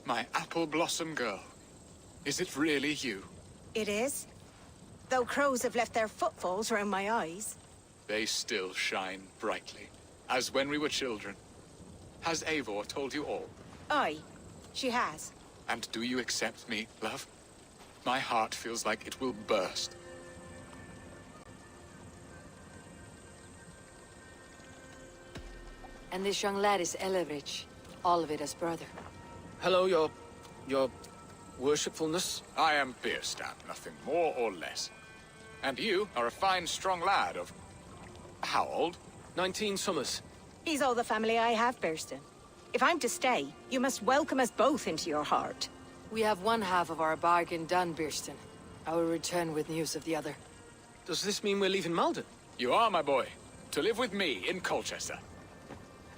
My apple blossom girl. Is it really you? It is. Though crows have left their footfalls round my eyes. They still shine brightly, as when we were children. Has Eivor told you all? Aye, she has. And do you accept me, love? My heart feels like it will burst. And this young lad is Ellerich, Alvida's brother. Hello, your worshipfulness. I am Birstan, nothing more or less. And you are a fine, strong lad of... how old? 19 summers. He's all the family I have, Birston. If I'm to stay, you must welcome us both into your heart. We have one half of our bargain done, Birston. I will return with news of the other. Does this mean we're leaving Malden? You are, my boy, to live with me in Colchester.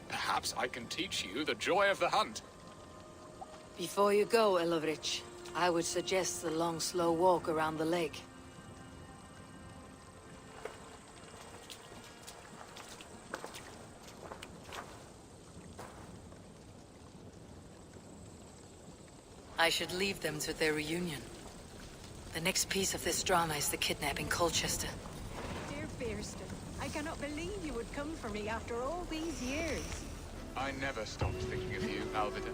Perhaps I can teach you the joy of the hunt. Before you go, Ellerich, I would suggest the long, slow walk around the lake. I should leave them to their reunion. The next piece of this drama is the kidnap in Colchester. Dear Birston, I cannot believe you would come for me after all these years. I never stopped thinking of you, Alvida.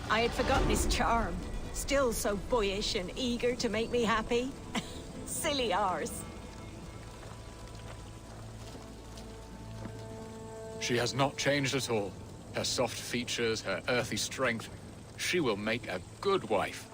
I had forgotten his charm. Still so boyish and eager to make me happy. Silly ours. She has not changed at all. Her soft features, her earthy strength. She will make a good wife.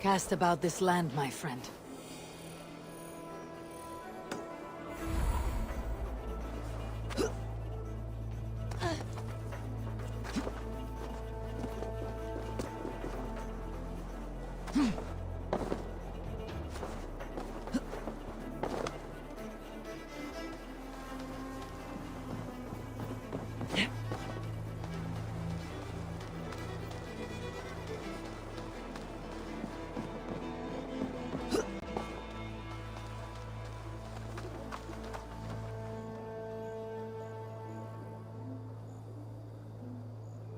Cast about this land, my friend.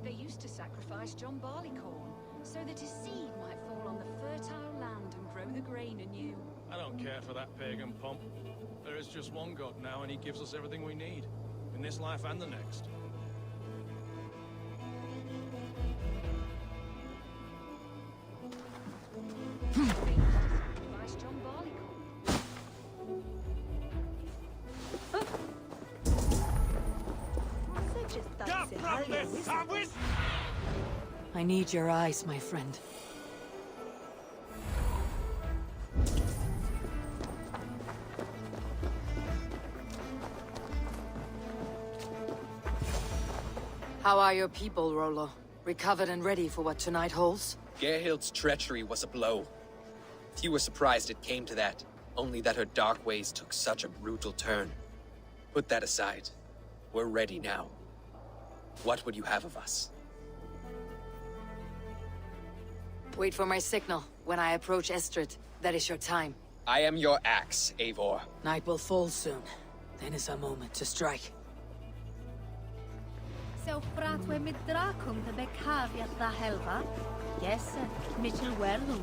They used to sacrifice John Barleycorn, so that his seed might fall on the fertile land and grow the grain anew. I don't care for that pagan pomp. There is just one God now, and he gives us everything we need. In this life and the next. Sacrifice John Barleycorn. I need your eyes, my friend. How are your people, Rollo? Recovered and ready for what tonight holds? Gerhild's treachery was a blow. Few were surprised it came to that, only that her dark ways took such a brutal turn. Put that aside. We're ready now. What would you have of us? Wait for my signal. When I approach Estrid, that is your time. I am your axe, Eivor. Night will fall soon. Then is our moment to strike. So fratwe mit dracum the becaviat da helva? Yes, Mitchell Werlum.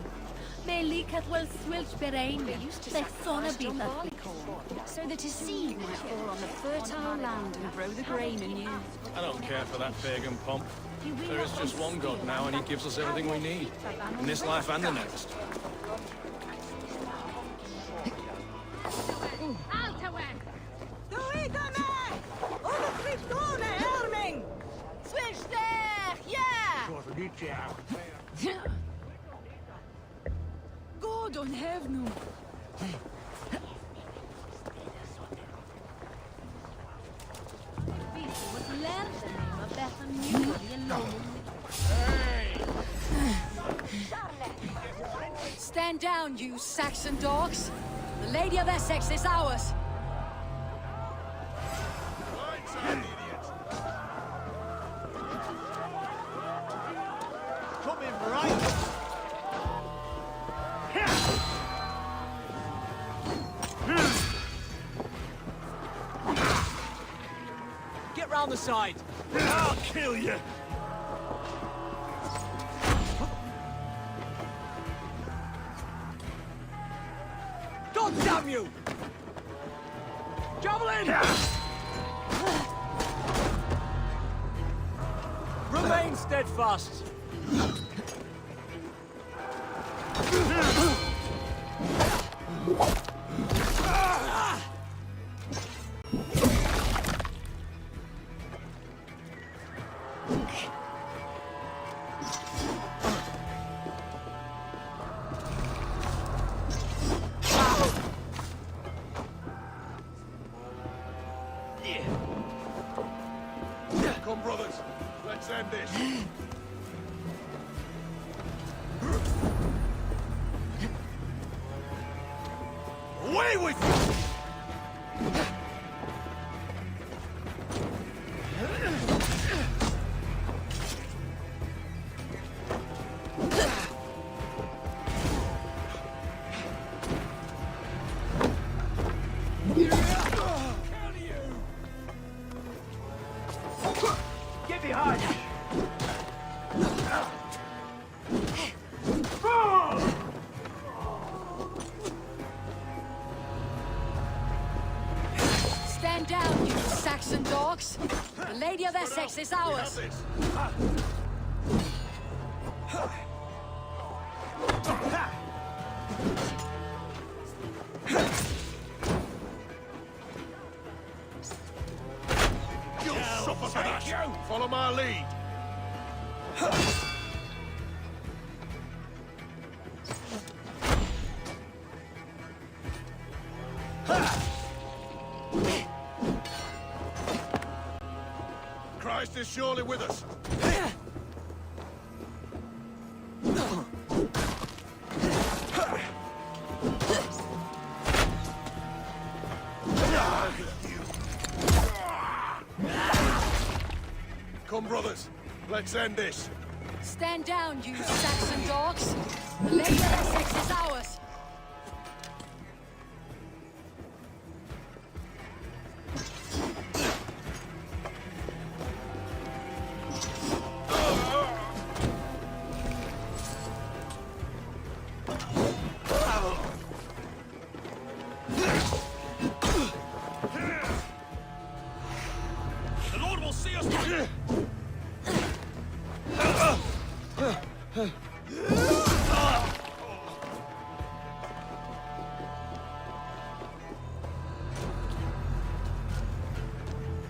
Me licat wel swilch berain. They used to sacrifice John Barleycorn, so that his seed might fall on the fertile land and grow the grain anew. I don't care for that pagan pomp. There is just one God now, and he gives us everything we need. In this life and the next. God on heaven. Stand down, you Saxon dogs. The Lady of Essex is ours. Come in, right? Get round the side. I'll kill you. God damn you! Javelin! Remain steadfast. Come, brothers. Let's end this. Away with you! Get behind! Stand down, you Saxon dogs. The Lady of Essex is ours. You'll suffer for that! Follow my lead! is surely with us. Come, brothers. Let's end this. Stand down, you Saxon dogs. The Lady of Essex is ours. The Lord will see us.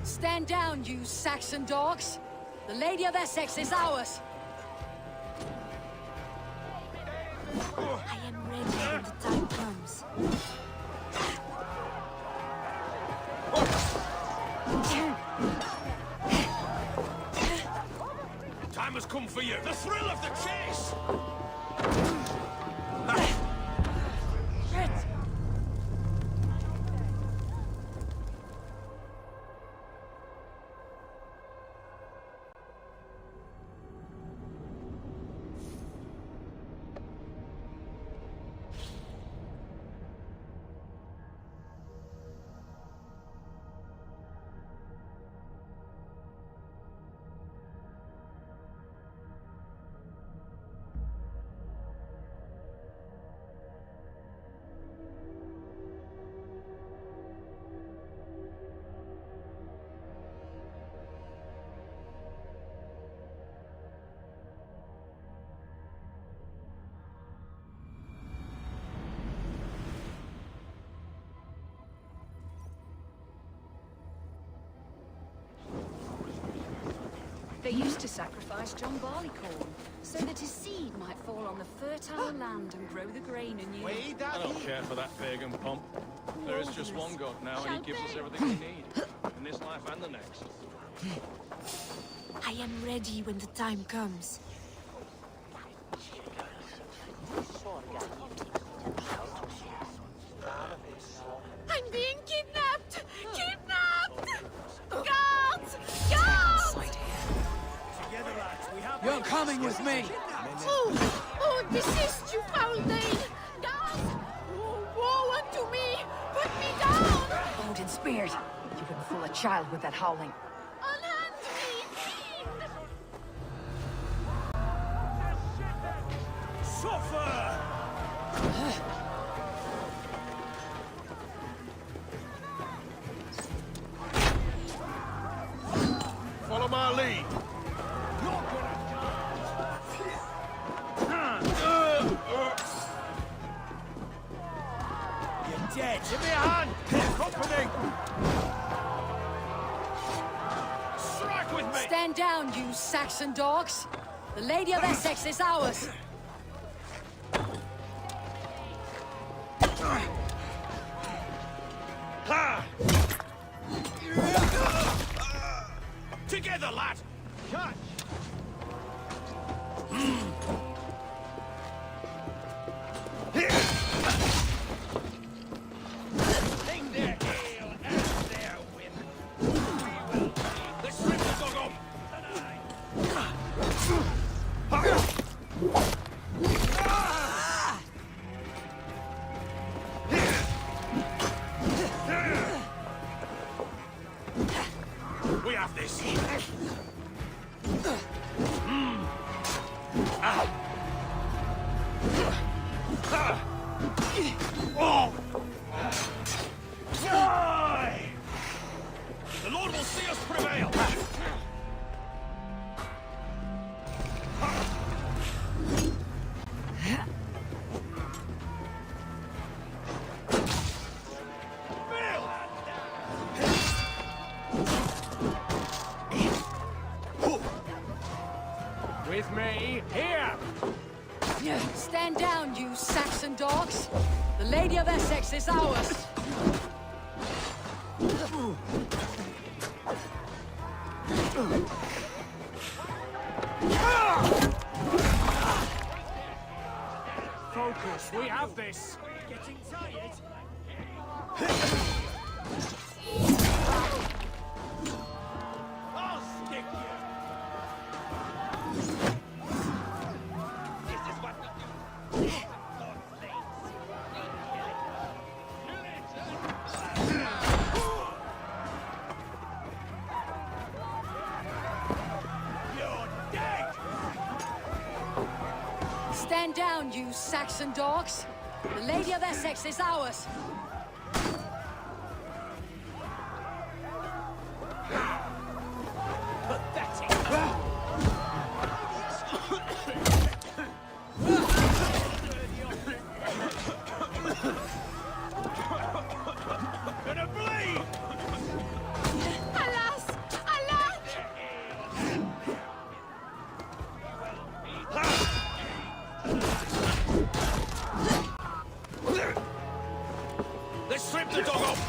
Stand down, you Saxon dogs. The Lady of Essex is ours. I am ready when the time comes. Time has come for you. The thrill of the chase. They used to sacrifice John Barleycorn, so that his seed might fall on the fertile land and grow the grain anew. I don't care for that pagan pomp. There is just one God now, and he gives us everything we need. In this life and the next. I am ready when the time comes. I'm being kidnapped! Kidnapped! Guards! Guards! You're coming with me! Oh, desist, you foul Dane! Guards! Oh, woe unto me! Put me down! Odin speared. You wouldn't fool a child with that howling. Unhand me, fiend! Suffer! Follow my lead. You're dead. Give me a hand. Company. Strike with me. Stand down, you Saxon dogs. The Lady of Essex is ours. Together, lad. Catch. Sing their ale and their women. We will be the strip dog up. We have this. Die! The Lord will see us prevail. With me, here! Stand down, you Saxon dogs. The Lady of Essex is ours. Focus, we have this. Getting tired? I'll stick you. This is what we do. Stand down, you Saxon dogs. The Lady of Essex is ours. Gonna bleed! Alas! Alas! Let's strip the dog off!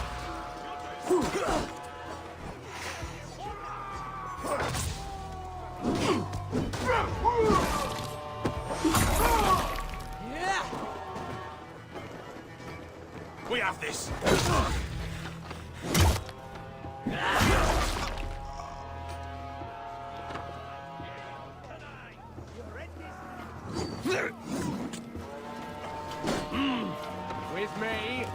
We have this! With me,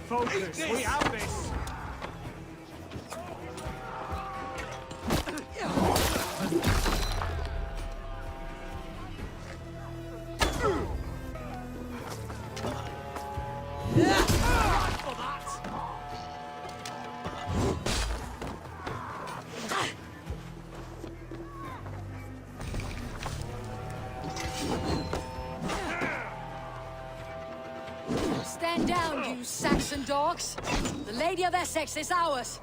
Focus, we have this! Stand down, you Saxon dogs. The Lady of Essex is ours.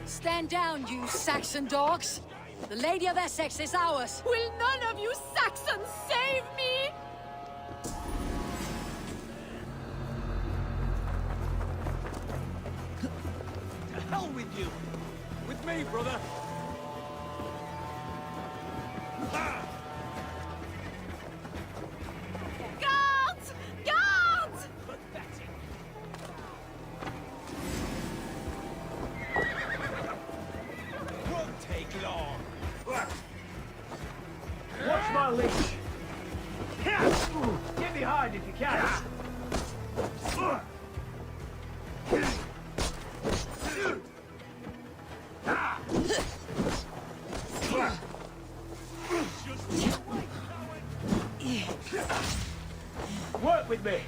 Stand down, you Saxon dogs. The Lady of Essex is ours. Will none of you Saxons save me? To hell with you! With me, brother! Guards! Guards! Pathetic! Won't take long! Watch my leash! Get behind if you can! Work with me!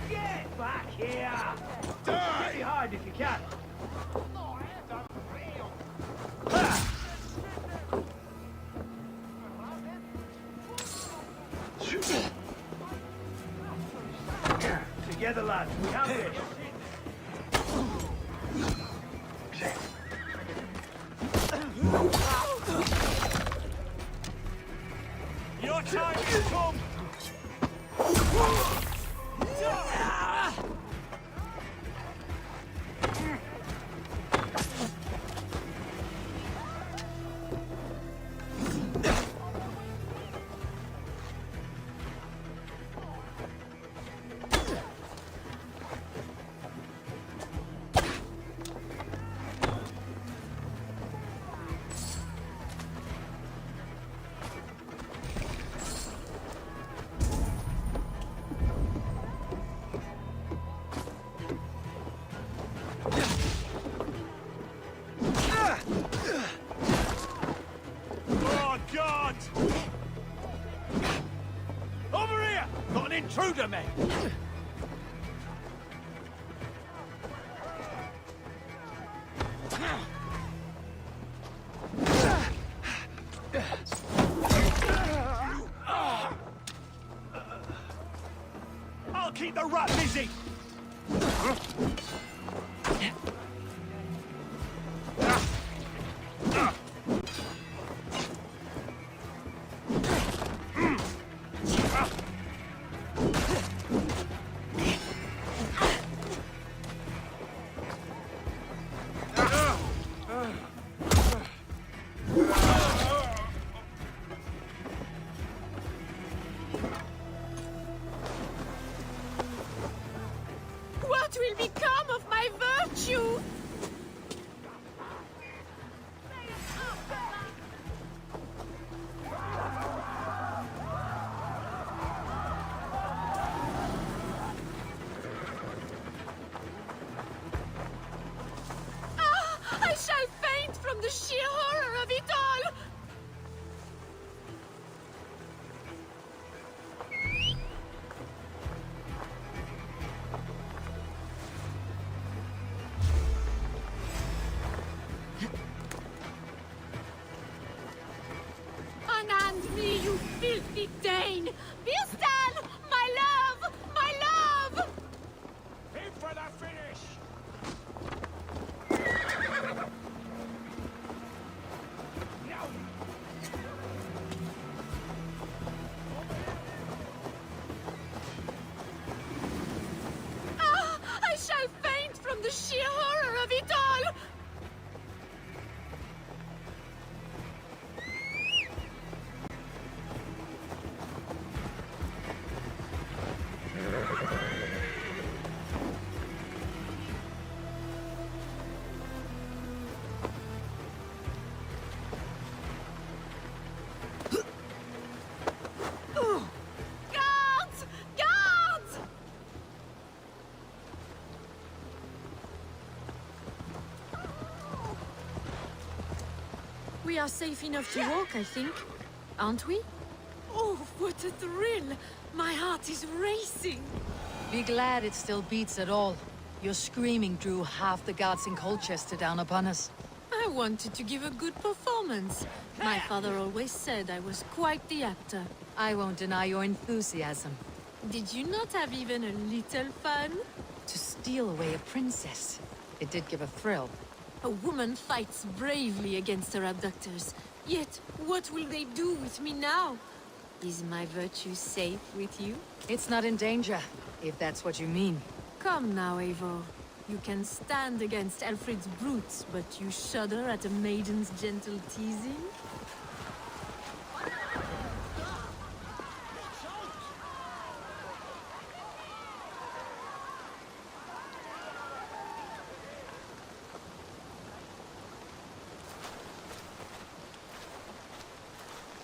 Get back here! Get behind if you can! Together, lads, we have this! Your time has come! Here! Got an intruder, mate! I'll keep the rat busy! What will become of my virtue? I shall faint from the sheer horror of it all! Unhand me, you filthy Dane! Bilstan! My love! My love! In for the finish! I shall faint from the sheer horror of it all! Guards! Guards! We are safe enough to walk, I think. Aren't we? Oh, what a thrill! My heart is racing! Be glad it still beats at all. Your screaming drew half the guards in Colchester down upon us. I wanted to give a good performance. My father always said I was quite the actor. I won't deny your enthusiasm. Did you not have even a little fun? To steal away a princess. It did give a thrill. A woman fights bravely against her abductors. Yet, what will they do with me now? Is my virtue safe with you? It's not in danger, if that's what you mean. Come now, Eivor. You can stand against Alfred's brutes, but you shudder at a maiden's gentle teasing?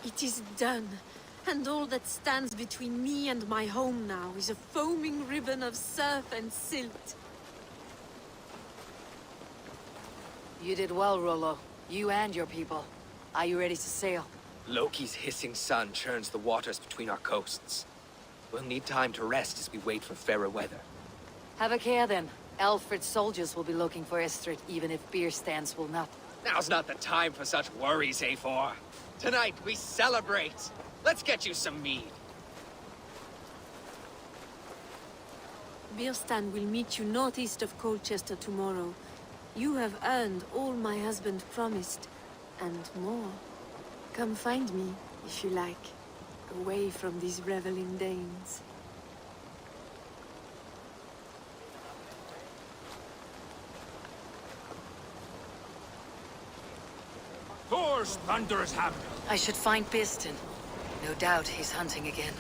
It is done, and all that stands between me and my home now is a foaming ribbon of surf and silt. You did well, Rollo. You and your people. Are you ready to sail? Loki's hissing sun churns the waters between our coasts. We'll need time to rest as we wait for fairer weather. Have a care then. Alfred's soldiers will be looking for Estrid, even if beer stands will not. Now's not the time for such worries, Eivor. Tonight we celebrate. Let's get you some mead. Birstan will meet you northeast of Colchester tomorrow. You have earned all my husband promised, and more. Come find me, if you like, away from these reveling Danes. Thor's thunderous hammer. I should find Birstan. No doubt he's hunting again.